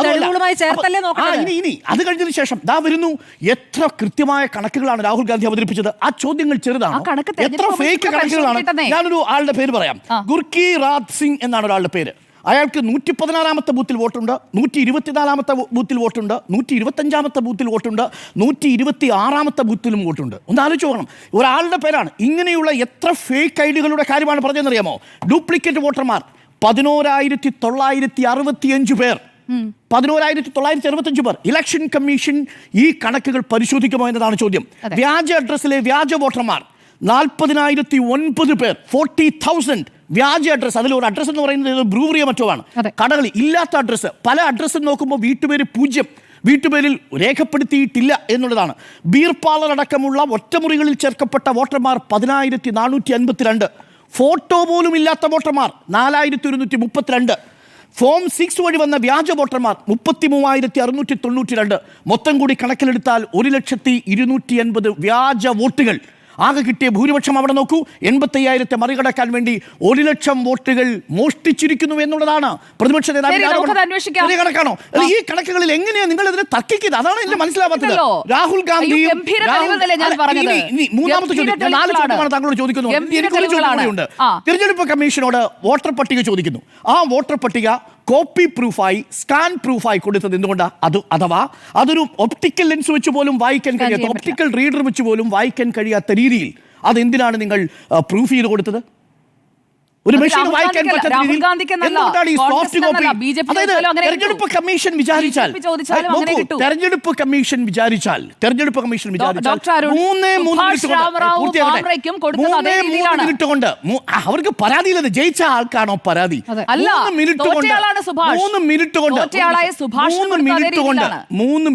Speaker 3: തെളിവുകളുമായി ചേർത്തല്ലേ നോക്കണം.
Speaker 2: ഇനി അത് കഴിഞ്ഞതിന് ശേഷം ദാ വരുന്നു, എത്ര കൃത്യമായ കണക്കുകളാണ് രാഹുൽ ഗാന്ധി അവതരിപ്പിച്ചത്. ആ ചോദ്യങ്ങൾ ചെറുതാണ്, എത്ര ഫേക്ക് കണക്കുകളാണ്. ഞാനൊരു ആളുടെ പേര് പറയാം, ഗുർക്കി രാജ് സിംഗ് എന്നാണ് ഒരാളുടെ പേര്. അയാൾക്ക് 116-ാമത്തെ ബൂത്തിൽ വോട്ടുണ്ട്, 124-ാമത്തെ ബൂത്തിൽ വോട്ടുണ്ട്, 125-ാമത്തെ ബൂത്തിൽ വോട്ടുണ്ട്, 126-ാമത്തെ ബൂത്തിലും വോട്ടുണ്ട്. ഒന്ന് ആലോചിച്ച് നോക്കണം, ഒരാളുടെ പേരാണ്. ഇങ്ങനെയുള്ള എത്ര ഫേക്ക് ഐഡികളുടെ കാര്യമാണ് പറഞ്ഞതെന്നറിയാമോ? ഡ്യൂപ്ലിക്കേറ്റ് വോട്ടർമാർ 11,965 പേർ. 11,965 പേർ. ഇലക്ഷൻ കമ്മീഷൻ ഈ കണക്കുകൾ പരിശോധിക്കുമോ എന്നതാണ് ചോദ്യം. വ്യാജ അഡ്രസ്സിലെ വ്യാജ വോട്ടർമാർ 40,009 പേർ. 40,000 വ്യാജ അഡ്രസ്സ്. അതിലൊരു അഡ്രസ്സ് എന്ന് പറയുന്നത് ബ്രൂവറിയോ മറ്റോ ആണ്. കടകൾ ഇല്ലാത്ത അഡ്രസ്സ്. പല അഡ്രസ്സും നോക്കുമ്പോൾ വീട്ടുപേര് 0, വീട്ടുപേരിൽ രേഖപ്പെടുത്തിയിട്ടില്ല എന്നുള്ളതാണ്. ബീർ പാർലർ അടക്കമുള്ള ഒറ്റമുറികളിൽ ചേർക്കപ്പെട്ട വോട്ടർമാർ 10,452. ഫോട്ടോ പോലും ഇല്ലാത്ത വോട്ടർമാർ 4,132. ഫോം 6 വഴി വന്ന വ്യാജ വോട്ടർമാർ 33,692. മൊത്തം കൂടി കണക്കിലെടുത്താൽ 1,280,000 വ്യാജ വോട്ടുകൾ. ആകെ കിട്ടിയ ഭൂരിപക്ഷം അവിടെ നോക്കൂ, 85,000 മറികടക്കാൻ വേണ്ടി 1 ലക്ഷം വോട്ടുകൾ മോഷ്ടിച്ചിരിക്കുന്നു എന്നുള്ളതാണ് പ്രതിപക്ഷ നേതാവ്. കണക്കാണോ ഈ കണക്കുകളിൽ? എങ്ങനെയാണ് നിങ്ങൾ ഇതിനെ തർക്കിക്കുന്നത്? അതാണ് എന്നെ മനസ്സിലാവാത്തത്. രാഹുൽ ഗാന്ധി മൂന്നാമത്തെ ചോദ്യം, 4 ചോദ്യമാണ് താങ്കളോട് ചോദിക്കുന്നത്. തിരഞ്ഞെടുപ്പ് കമ്മീഷനോട് വോട്ടർ പട്ടിക ചോദിക്കുന്നു. ആ വോട്ടർ പട്ടിക കോപ്പി പ്രൂഫായി, സ്കാൻ പ്രൂഫായി കൊടുത്തത് എന്തുകൊണ്ടാണ്? അഥവാ അതൊരു ഒപ്റ്റിക്കൽ ലെൻസ് വെച്ച് പോലും വായിക്കാൻ കഴിയാത്ത, ഒപ്റ്റിക്കൽ റീഡർ വെച്ച് പോലും വായിക്കാൻ കഴിയാത്ത രീതിയിൽ അതെന്തിനാണ് നിങ്ങൾ പ്രൂഫ് ചെയ്ത് കൊടുത്തത്? ഒരു മെഷീൻ വായിക്കാൻ പറ്റുന്ന രീതിയിൽ എന്തുകൊണ്ടാണ് ഈ സോഫ്റ്റ് കോപ്പി? അതായത് തെരഞ്ഞെടുപ്പ് കമ്മീഷൻ വിചാരിച്ചാൽ 3 മിനിറ്റ് കൊണ്ട് അവർക്ക് പരാതിയില്ലത്. ജയിച്ച ആൾക്കാണോ പരാതി? 3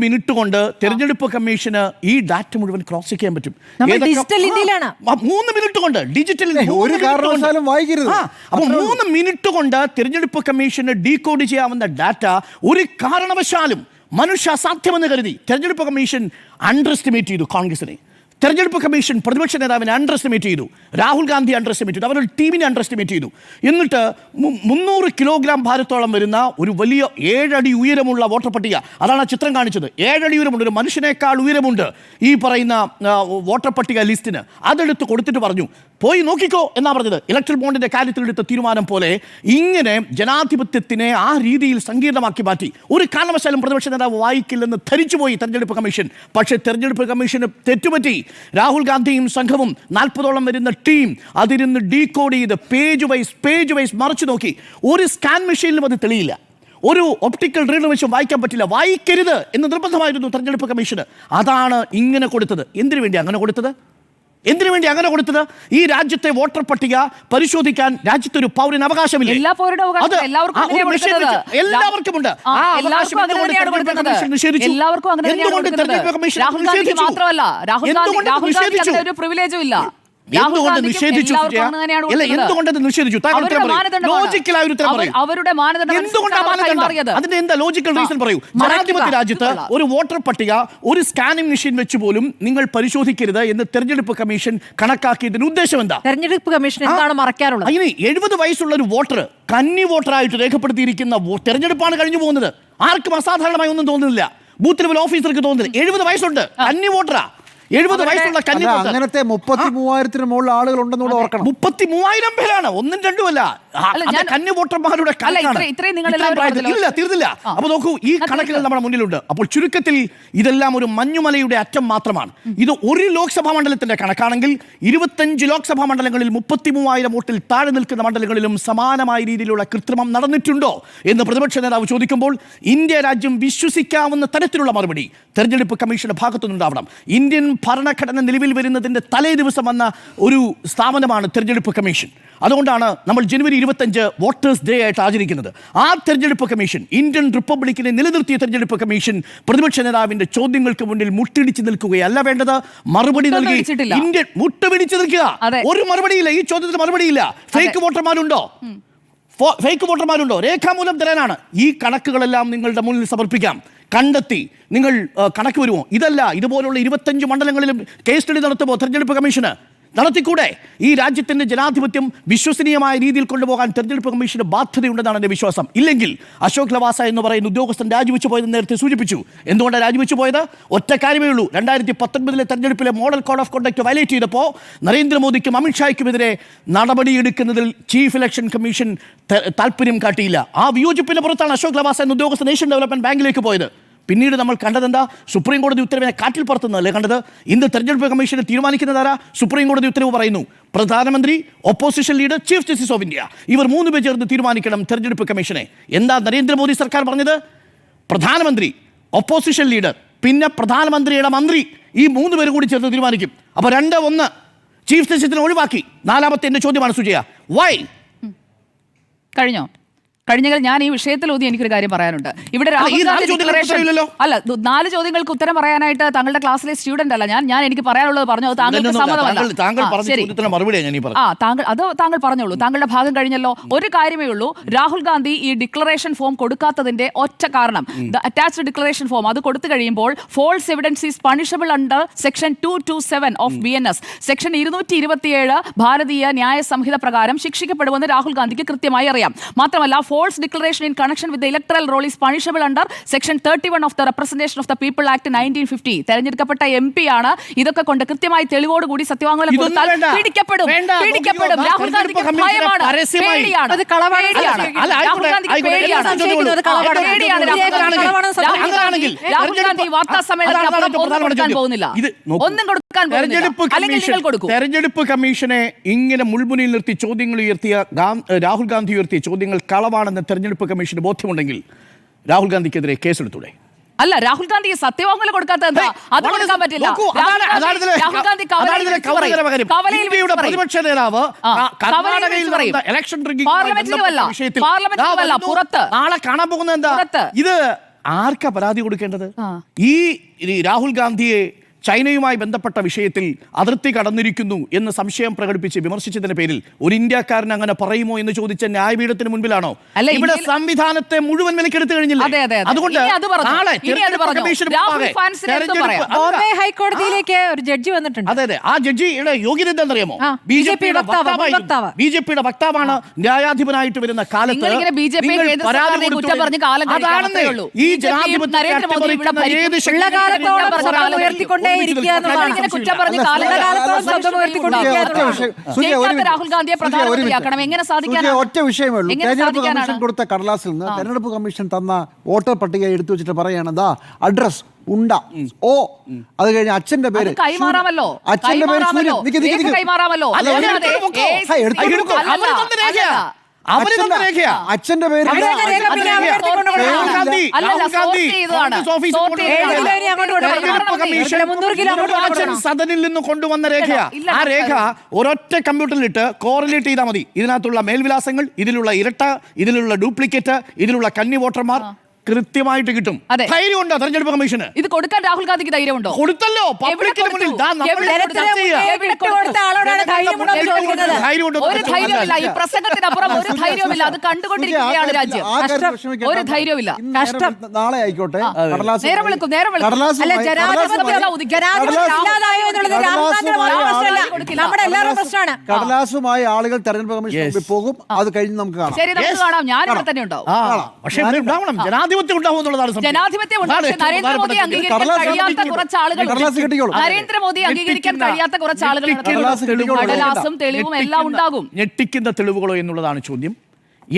Speaker 2: മിനിറ്റ് കൊണ്ട് തെരഞ്ഞെടുപ്പ് കമ്മീഷന് ഈ ഡാറ്റ മുഴുവൻ ക്രോസ് ചെയ്യാൻ പറ്റും.
Speaker 3: 3 മിനിറ്റ് കൊണ്ട്
Speaker 2: ഡിജിറ്റൽ
Speaker 1: ഒരു കാരണവശാലും വായിക്കരുത്.
Speaker 2: അപ്പൊ 3 മിനിറ്റ് കൊണ്ട് തിരഞ്ഞെടുപ്പ് കമ്മീഷന് ഡീകോഡ് ചെയ്യാവുന്ന ഡാറ്റ ഒരു കാരണവശാലും മനുഷ്യ അസാധ്യമെന്ന് കരുതി തിരഞ്ഞെടുപ്പ് കമ്മീഷൻ അണ്ടർ എസ്റ്റിമേറ്റ് ചെയ്തു കോൺഗ്രസിനെ. തെരഞ്ഞെടുപ്പ് കമ്മീഷൻ പ്രതിപക്ഷ നേതാവിനെ അണ്ടർ എസ്റ്റിമേറ്റ് ചെയ്തു, രാഹുൽ ഗാന്ധി അണ്ടർ എസ്റ്റിമേറ്റ് ചെയ്തു, അവരുടെ ടീമിനെ അണ്ടർ എസ്റ്റിമേറ്റ് ചെയ്തു. എന്നിട്ട് 300 കിലോഗ്രാം ഭാരത്തോളം വരുന്ന ഒരു വലിയ 7 അടി ഉയരമുള്ള വോട്ടർ പട്ടിക, അതാണ് ആ ചിത്രം കാണിച്ചത്. 7 അടി ഉയരമുണ്ട്, ഒരു മനുഷ്യനേക്കാൾ ഉയരമുണ്ട് ഈ പറയുന്ന വോട്ടർ പട്ടിക ലിസ്റ്റിന്. അതെടുത്ത് കൊടുത്തിട്ട് പറഞ്ഞു പോയി നോക്കിക്കോ എന്നാ പറഞ്ഞത്. ഇലക്ട്രൽ ബോണ്ടിന്റെ കാര്യത്തിൽ എടുത്ത തീരുമാനം പോലെ ഇങ്ങനെ ജനാധിപത്യത്തിനെ ആ രീതിയിൽ സങ്കീർണമാക്കി മാറ്റി. ഒരു കാരണവശാലും പ്രതിപക്ഷ നേതാവ് വായിക്കില്ലെന്ന് ധരിച്ചുപോയി തെരഞ്ഞെടുപ്പ് കമ്മീഷൻ. പക്ഷേ തെരഞ്ഞെടുപ്പ് കമ്മീഷന് തെറ്റുപറ്റി. രാഹുൽ ഗാന്ധിയും സംഘവും 40ഓളം വരുന്ന ടീം അതിരുന്ന് ഡീകോഡ് ചെയ്ത് പേജ് വൈസ് മറിച്ചു നോക്കി. ഒരു സ്കാൻ മെഷീനിലും അത് തെളിയില്ല, ഒരു ഒപ്റ്റിക്കൽ റീഡർ വെച്ചും വായിക്കാൻ പറ്റില്ല. വായിക്കരുത് എന്ന് നിർബന്ധമായിരുന്നു തെരഞ്ഞെടുപ്പ് കമ്മീഷന്. അതാണ് ഇങ്ങനെ കൊടുത്തത്. എന്തിനു വേണ്ടി അങ്ങനെ കൊടുത്തത്? ഈ രാജ്യത്തെ വോട്ടർ പട്ടിക പരിശോധിക്കാൻ രാജ്യത്തെ ഒരു പൗരന് അവകാശമില്ല.
Speaker 4: എല്ലാ പൗരനും അവകാശം എല്ലാവർക്കും
Speaker 2: എല്ലാവർക്കുമുണ്ട്.
Speaker 4: എല്ലാവർക്കും അങ്ങനെ രാഹുൽ ഗാന്ധി മാത്രമല്ല, രാഹുൽ ഗാന്ധി ഒരു പ്രിവിലേജും ഇല്ല.
Speaker 2: എന്തുകൊണ്ട് നിഷേധിച്ചു?
Speaker 4: അവരുടെ മാനദണ്ഡം
Speaker 2: അതിന്റെ എന്താ ലോജിക്കൽ റീസൺ പറയൂ. ജനാധിപത്യ രാജ്യത്ത് ഒരു വോട്ടർ പട്ടിക ഒരു സ്കാനിംഗ് മെഷീൻ വെച്ച് പോലും നിങ്ങൾ പരിശോധിക്കരുത് എന്ന് തെരഞ്ഞെടുപ്പ് കമ്മീഷൻ കണക്കാക്കിയതിന് ഉദ്ദേശം എന്താ?
Speaker 3: തെരഞ്ഞെടുപ്പ് കമ്മീഷൻ എന്താണ് മറക്കാറുള്ളത്?
Speaker 2: അതിന് 70 വയസ്സുള്ള ഒരു വോട്ടർ കന്നി വോട്ടറായിട്ട് രേഖപ്പെടുത്തിയിരിക്കുന്ന തെരഞ്ഞെടുപ്പാണ് കഴിഞ്ഞു പോകുന്നത്. ആർക്കും അസാധാരണമായി ഒന്നും തോന്നുന്നില്ല, ബൂത്ത് ലെവൽ ഓഫീസർക്ക് തോന്നുന്നില്ല. 70 വയസ്സുണ്ട്, കന്നി വോട്ടറാ. 70 വയസ്സുള്ള കന്നി വോട്ടർ.
Speaker 1: അങ്ങനത്തെ 33,000-ന് മുകളിൽ ആളുകൾ ഉണ്ടെന്നുകൂടെ ഓർക്കണം.
Speaker 2: 33,000 പേരാണ്, 1-2 അല്ല. കന്നി വോട്ടർമാരുടെ ഇല്ല, തീർന്നില്ല. അപ്പൊ നോക്കൂ, ഈ കണക്കുകൾ നമ്മുടെ മുന്നിലുണ്ട്. അപ്പോൾ ചുരുക്കത്തിൽ ഇതെല്ലാം ഒരു മഞ്ഞുമലയുടെ അറ്റം മാത്രമാണ്. ഇത് ഒരു ലോക്സഭാ മണ്ഡലത്തിന്റെ കണക്കാണെങ്കിൽ 25 ലോക്സഭാ മണ്ഡലങ്ങളിൽ 33,000 വോട്ടിൽ താഴെ നിൽക്കുന്ന മണ്ഡലങ്ങളിലും സമാനമായ രീതിയിലുള്ള കൃത്രിമം നടന്നിട്ടുണ്ടോ എന്ന് പ്രതിപക്ഷ നേതാവ് ചോദിക്കുമ്പോൾ ഇന്ത്യ രാജ്യം വിശ്വസിക്കാവുന്ന തരത്തിലുള്ള മറുപടി തെരഞ്ഞെടുപ്പ് കമ്മീഷന്റെ ഭാഗത്തുനിന്നുണ്ടാവണം. ഇന്ത്യൻ ഭരണഘടന നിലവിൽ വരുന്നതിന്റെ തലേ ദിവസം വന്ന ഒരു സ്ഥാപനമാണ് തെരഞ്ഞെടുപ്പ് കമ്മീഷൻ. അതുകൊണ്ടാണ് നമ്മൾ ജനുവരി 25 വോട്ടേഴ്സ് ഡേ ആയിട്ട് ആചരിക്കുന്നത്. ആ തെരഞ്ഞെടുപ്പ് കമ്മീഷൻ, ഇന്ത്യൻ റിപ്പബ്ലിക്കിനെ നിലനിർത്തിയ തെരഞ്ഞെടുപ്പ് കമ്മീഷൻ പ്രതിപക്ഷ നേതാവിന്റെ ചോദ്യങ്ങൾക്ക് മുന്നിൽ മുട്ടിടിച്ചു നിൽക്കുകയല്ല വേണ്ടത്, മറുപടി നൽകി. ഇന്ത്യൻ മുട്ടുപിടിച്ചു നിൽക്കുക. ഒരു മറുപടിയില്ല, ഈ ചോദ്യത്തിന് മറുപടിയില്ല. ഫേക്ക് വോട്ടർമാരുണ്ടോ? രേഖാമൂലം തരാനാണ്. ഈ കണക്കുകളെല്ലാം നിങ്ങളുടെ മുന്നിൽ സമർപ്പിക്കാം. കണ്ടെത്തി നിങ്ങൾ കണക്ക് വരുമോ? ഇതല്ല, ഇതുപോലുള്ള 25 മണ്ഡലങ്ങളിലും കേസ് സ്റ്റഡി നടത്തുമോ തെരഞ്ഞെടുപ്പ് കമ്മീഷന്? നടത്തിക്കൂടെ? ഈ രാജ്യത്തിന്റെ ജനാധിപത്യം വിശ്വസനീയമായ രീതിയിൽ കൊണ്ടുപോകാൻ തെരഞ്ഞെടുപ്പ് കമ്മീഷന് ബാധ്യതയുണ്ടെന്നാണ് എൻ്റെ വിശ്വാസം. ഇല്ലെങ്കിൽ അശോക് ലവാസ എന്ന് പറയുന്ന ഉദ്യോഗസ്ഥൻ രാജിവെച്ചു പോയതെന്ന് നേരത്തെ സൂചിപ്പിച്ചു. എന്തുകൊണ്ടാണ് രാജിവെച്ചു പോയത്? ഒറ്റ കാര്യമേ ഉള്ളൂ. 2019 തെരഞ്ഞെടുപ്പിലെ model code of conduct violate ചെയ്തപ്പോൾ നരേന്ദ്രമോദിക്കും അമിത്ഷായ്ക്കുമെതിരെ നടപടിയെടുക്കുന്നതിൽ ചീഫ് ഇലക്ഷൻ കമ്മീഷൻ താല്പര്യം കാട്ടിയില്ല. ആ വിയോജിപ്പിന്റെ പുറത്താണ് അശോക് ലവാസ എന്ന ഉദ്യോഗസ്ഥൻ ഏഷ്യൻ ഡെവലപ്മെന്റ് ബാങ്കിലേക്ക് പോയത്. പിന്നീട് നമ്മൾ കണ്ടതെന്താ? സുപ്രീം കോടതി ഉത്തരവിനെ കാറ്റിൽ പറത്തുന്നതല്ലേ കണ്ടത്? ഇന്ന് തെരഞ്ഞെടുപ്പ് കമ്മീഷനെ തീരുമാനിക്കുന്നതാരാ? സുപ്രീം കോടതി ഉത്തരവ് പറയുന്നു, പ്രധാനമന്ത്രി, opposition leader, chief justice of India, ഇവർ 3 പേർ ചേർന്ന് തീരുമാനിക്കണം തെരഞ്ഞെടുപ്പ് കമ്മീഷനെ. എന്താ നരേന്ദ്രമോദി സർക്കാർ പറഞ്ഞത്? പ്രധാനമന്ത്രി, ഒപ്പോസിഷൻ ലീഡർ, പിന്നെ പ്രധാനമന്ത്രിയുടെ മന്ത്രി, ഈ 3 പേരും കൂടി ചേർന്ന് തീരുമാനിക്കും. അപ്പോൾ 2-1 ചീഫ് ജസ്റ്റിസിനെ ഒഴിവാക്കി. 4ാമത്തെ എൻ്റെ ചോദ്യമാണ് സുജയ, വൈ?
Speaker 4: കഴിഞ്ഞെങ്കിൽ ഞാൻ ഈ വിഷയത്തിൽ ഊതി എനിക്കൊരു കാര്യം പറയാനുണ്ട്. ഇവിടെ അല്ല, 4 ചോദ്യങ്ങൾക്ക് ഉത്തരം പറയാനായിട്ട് താങ്കളുടെ ക്ലാസ്സിലെ സ്റ്റുഡന്റ് അല്ല ഞാൻ. എനിക്ക് പറയാനുള്ളത് പറഞ്ഞു, അത് താങ്കൾക്ക് സമ്മതമല്ല. താങ്കൾ പറഞ്ഞോളൂ, താങ്കളുടെ ഭാഗം കഴിഞ്ഞല്ലോ. ഒരു കാര്യമേ ഉള്ളൂ, രാഹുൽ ഗാന്ധി ഈ ഡിക്ലറേഷൻ ഫോം കൊടുക്കാത്തതിന്റെ ഒറ്റ കാരണം, അറ്റാച്ച്ഡ് ഡിക്ലറേഷൻ ഫോം അത് കൊടുത്തു കഴിയുമ്പോൾ false evidence is punishable under section 227 of BNS. Section 227 Bharatiya ന്യായ സംഹിത പ്രകാരം ശിക്ഷിക്കപ്പെടുമെന്ന് രാഹുൽ ഗാന്ധിക്ക് കൃത്യമായി അറിയാം. മാത്രമല്ല, false declaration in connection with the electoral roll is punishable under section 31 of the Representation of the People Act 1950. തെരഞ്ഞെടുക്കപ്പെട്ട MP ആണ്. ഇതൊക്കെ കൊണ്ട് കൃത്യമായി തെളിവോടുകൂടി സത്യവാങ്മൂലം കൊടുത്താൽ പിടിക്കപ്പെടും. രാഹുൽ ഗാന്ധിക്ക് ഭയമാണ്, പേടിയാണ്. അത് കളവാണ്. രാഹുൽ ഗാന്ധിക്ക് പേടിയാണ്. രാഹുൽ ഗാന്ധി വാർത്താ സമ്മേളനത്തിൽ കൊടുക്കാൻ പോകുന്നില്ല, ഒന്നും കൊടുക്കാൻ പോകുന്നില്ല. അല്ലെങ്കിൽ നിങ്ങൾ കൊടുക്കും.
Speaker 2: തെരഞ്ഞെടുപ്പ് കമ്മീഷനെ ഇങ്ങനെ മുൾമുനയിൽ നിർത്തി ചോദ്യങ്ങൾ ഉയർത്തിയ രാഹുൽ ഗാന്ധി ഉയർത്തിയ ചോദ്യങ്ങൾ കളവാണെന്ന് തെരഞ്ഞെടുപ്പ് കമ്മീഷന് ബോധ്യമുണ്ടെങ്കിൽ രാഹുൽ ഗാന്ധിക്കെതിരെ കേസെടുത്തൂടെ?
Speaker 4: അല്ല, രാഹുൽ ഗാന്ധി സത്യവാങ്മൂലം കൊടുക്കാത്ത എന്താ? അത് കൊടുക്കാൻ പറ്റില്ല. രാഹുൽ ഗാന്ധി
Speaker 2: പ്രതിപക്ഷ നേതാവ്
Speaker 4: പാർലമെന്റിലുമല്ല, പുറത്ത്.
Speaker 2: നാളെ കാണാൻ പോകുന്നത് എന്താ? ഇത് ആർക്കാ പരാതി കൊടുക്കേണ്ടത്? ഈ രാഹുൽ ഗാന്ധിയെ ചൈനയുമായി ബന്ധപ്പെട്ട വിഷയത്തിൽ അതിർത്തി കടന്നിരിക്കുന്നു എന്ന് സംശയം പ്രകടിപ്പിച്ച് വിമർശിച്ചതിന്റെ പേരിൽ ഒരു ഇന്ത്യക്കാരൻ അങ്ങനെ പറയുമോ എന്ന് ചോദിച്ച ന്യായപീഠത്തിന് മുൻപിലാണോ?
Speaker 4: അല്ല,
Speaker 2: ഇവിടെ
Speaker 4: ഇന്ത്യയിൽ-
Speaker 2: സംവിധാനത്തെ മുഴുവൻ വിലക്കെടുത്ത് കഴിഞ്ഞില്ലേ?
Speaker 4: അതെ, അതെ, അതെ.
Speaker 2: അതുകൊണ്ട്
Speaker 4: ഇനി അത് പറഞ്ഞു.
Speaker 2: നാളെ
Speaker 4: ഇനി അത്
Speaker 2: തെരഞ്ഞെടുപ്പ്
Speaker 4: പറഞ്ഞു.
Speaker 2: കമ്മീഷന്
Speaker 4: രാഹുൽ
Speaker 2: മുമ്പാകെ
Speaker 4: ഫാൻസിന് എന്തും
Speaker 2: തെരഞ്ഞെടുപ്പ്
Speaker 4: പറയാം.
Speaker 2: അല്ല.
Speaker 3: ബോംബെ ഹൈക്കോടതിയിലേക്ക് ഒരു ജഡ്ജി വന്നിട്ടുണ്ട്.
Speaker 2: അതെ അതെ, ആ ജഡ്ജിയുടെ യോഗ്യത എന്താണെന്നറിയാമോ?
Speaker 3: ആ, BJP വക്താവ്.
Speaker 2: ബിജെപിയുടെ വക്താവാണ്. ന്യായാധിപനായിട്ട് വരുന്ന കാലത്ത്
Speaker 4: നിങ്ങളിങ്ങനെ BJP
Speaker 2: നിങ്ങൾ
Speaker 4: കേന്ദ്ര
Speaker 2: പരാതി
Speaker 4: സർക്കാരിനെ
Speaker 2: കൊടുത്തു
Speaker 4: കുറ്റം പറഞ്ഞ് കാലം കഴിക്കാൻ
Speaker 2: അതാണെന്നേ.
Speaker 4: മാത്രമേ ഉള്ളൂ.
Speaker 2: ഈ
Speaker 4: BJP യും
Speaker 2: ജനാധിപത്യത്തെ
Speaker 4: നരേന്ദ്രമോദിയും ഇവിടെ
Speaker 2: അട്ടിമറിക്കുന്ന ഏത്
Speaker 4: ഭരിക്കും.
Speaker 2: ശക്തിയും
Speaker 3: പിള്ളകാലത്തോളം
Speaker 2: ഇതിനെ
Speaker 3: ശബ്ദം
Speaker 2: പറയാൻ
Speaker 3: ഉയർത്തിക്കൊണ്ടേയിരിക്കുക എന്നുള്ളതാണ്.
Speaker 4: ഇങ്ങനെ കുറ്റം പറഞ്ഞ് കാലം
Speaker 1: അല്ല,
Speaker 3: കാലത്തോളം ശബ്ദം ഉയർത്തിക്കൊണ്ടിരിക്കുക
Speaker 4: ജയിക്കാത്ത രാഹുൽ ഗാന്ധിയെ പ്രധാനമന്ത്രിയാക്കണം. എങ്ങനെ സാധിക്കാനാണ്?
Speaker 1: ഒറ്റ വിഷയമേ ഉള്ളൂ.
Speaker 4: എങ്ങനെ
Speaker 1: തെരഞ്ഞെടുപ്പ്
Speaker 4: സാധിക്കാനാണ്?
Speaker 1: കമ്മീഷൻ കൊടുത്ത കടലാസിൽ നിന്ന് തെരഞ്ഞെടുപ്പ് കമ്മീഷൻ തന്ന വോട്ടർ പട്ടിക എടുത്തു വെച്ചിട്ട് പറയാണ് ദാ അഡ്രസ് ഉണ്ട ഓ അത് കഴിഞ്ഞ് അച്ഛന്റെ പേര്
Speaker 4: അത് കൈമാറാമല്ലോ.
Speaker 1: അച്ഛന്റെ പേര്
Speaker 4: കൈമാറാമല്ലോ.
Speaker 1: സൂര്യൻ. നിക്ക്, നിക്ക്,
Speaker 4: രേഖ
Speaker 1: നിക്ക്.
Speaker 4: കൈമാറാമല്ലോ.
Speaker 2: അല്ല,
Speaker 4: അല്ലാതെ
Speaker 2: എടുത്തു വെക്കോ.
Speaker 4: ഏ,
Speaker 1: എടുത്തു വെക്കോ.
Speaker 2: അവര് തന്ന രേഖയാ. അവര് തന്ന രേഖയാ.
Speaker 1: അച്ഛന്റെ പേര്
Speaker 3: അവരുടെ രേഖ പിന്നെ അവർ എടുത്തുകൊണ്ട് പോകണം.
Speaker 2: രാഹുൽ ഗാന്ധി,
Speaker 4: അല്ലല്ല,
Speaker 2: രാഹുൽ ഗാന്ധി
Speaker 4: സോർട്ട് ചെയ്തതാണ്.
Speaker 2: കോൺഗ്രസ് ഓഫീസിൽ
Speaker 4: സോർട്ട്
Speaker 2: കൊണ്ടുവന്ന
Speaker 4: ചെയ്തതാണ്.
Speaker 2: രേഖ.
Speaker 3: 7 കിലോ ഇനി അങ്ങോട്ട് കൊടുക്കണം.
Speaker 2: തെരഞ്ഞെടുപ്പ് കമ്മീഷൻ
Speaker 3: 300 കിലോ അങ്ങോട്ട്
Speaker 2: നിർവാചൻ
Speaker 3: കൊടുക്കണം.
Speaker 2: സദനിൽ നിന്ന് കൊണ്ടുവന്ന രേഖയാ.
Speaker 4: ഇല്ല,
Speaker 2: ആ രേഖ ഒരൊറ്റ കമ്പ്യൂട്ടറിലിട്ട് കോറിലേറ്റ് ചെയ്താൽ മതി. ഇതിനകത്തുള്ള മേൽവിലാസങ്ങൾ, ഇതിലുള്ള ഇരട്ട, ഇതിലുള്ള ഡ്യൂപ്ലിക്കേറ്റ്, ഇതിലുള്ള കന്നി വോട്ടർമാർ കൃത്യമായിട്ട് കിട്ടും.
Speaker 4: അതെ.
Speaker 2: ധൈര്യമുണ്ടോ തെരഞ്ഞെടുപ്പ് കമ്മീഷന്?
Speaker 4: ഇത് കൊടുക്കാൻ രാഹുൽ ഗാന്ധിക്ക് ധൈര്യമുണ്ടോ?
Speaker 2: കൊടുത്തല്ലോ പബ്ലിക്കിന് മുന്നിൽ. ദാ നമ്മൾ
Speaker 4: എവിടെ
Speaker 2: ഇവിടെ
Speaker 4: കൊടുത്തു?
Speaker 2: ചർച്ച ചെയ്യാം.
Speaker 4: എവിടെ
Speaker 3: വിട്ടുകൊടുത്ത ആളോടാണ് ധൈര്യമുണ്ടോ എന്ന് ചോദിക്കുന്നത്.
Speaker 2: ധൈര്യമുണ്ടോ?
Speaker 4: ഒരു ധൈര്യമില്ല. ഈ പ്രസംഗത്തിനപ്പുറം ഒരു ധൈര്യമില്ല. അത് കണ്ടുകൊണ്ടിരിക്കുകയാണ് രാജ്യം. ഒരു ധൈര്യവുമില്ല.
Speaker 1: കഷ്ടം. നാളെ ആയിക്കോട്ടെ കടലാസ്
Speaker 4: നേരം വിളിക്കും, നേരം വിളിക്കും.
Speaker 3: അല്ല, ജനാധിപത്യം ഇല്ലാതായോ എന്നുള്ളത് രാഹുൽ ഗാന്ധിയുടെ മാത്രം പ്രശ്നമല്ല, നമ്മുടെ എല്ലാവരുടെ പ്രശ്നമാണ്.
Speaker 1: കടലാസുമായി ആളുകൾ തെരഞ്ഞെടുപ്പ് കമ്മീഷൻ മുമ്പിൽ പോകും. അത് കഴിഞ്ഞ് നമുക്ക് കാണാം.
Speaker 4: ശരി, നമുക്ക് കാണാം. ഞാൻ ഇവിടെ തന്നെ ഉണ്ടാവും.
Speaker 2: പക്ഷേ ഇവിടെ ഉണ്ടാവണം, ജനാധിപത്യം ഉണ്ടാവും എന്നുള്ളതാണ് സംശയം.
Speaker 4: ജനാധിപത്യം ഉണ്ട്.
Speaker 2: അതാണ്
Speaker 4: പക്ഷേ
Speaker 2: ഏറ്റവും
Speaker 4: നരേന്ദ്രമോദി
Speaker 2: പ്രധാനപ്പെട്ട
Speaker 4: അംഗീകരിക്കാൻ
Speaker 1: കടലാസ്
Speaker 4: കഴിയാത്ത കുറച്ച് ആളുകളുണ്ട്.
Speaker 1: കടലാസ് കിട്ടിക്കോളും.
Speaker 4: നരേന്ദ്രമോദി അംഗീകരിക്കാൻ കഴിയാത്ത കുറച്ച് ആളുകളുണ്ട്.
Speaker 1: കടലാസ് കിട്ടിക്കോളും.
Speaker 4: കടലാസും തെളിവും എല്ലാം ഉണ്ടാകും.
Speaker 2: ഞെട്ടിക്കുന്ന തെളിവുകളോ എന്നുള്ളതാണ് ചോദ്യം.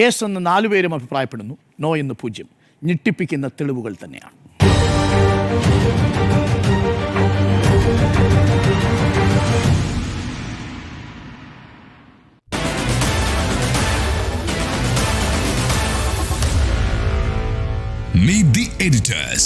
Speaker 2: യെസ് എന്ന് 4 പേരും അഭിപ്രായപ്പെടുന്നു, നോ എന്ന് 0. ഞെട്ടിപ്പിക്കുന്ന തെളിവുകൾ തന്നെയാണ്.
Speaker 5: Meet the editors.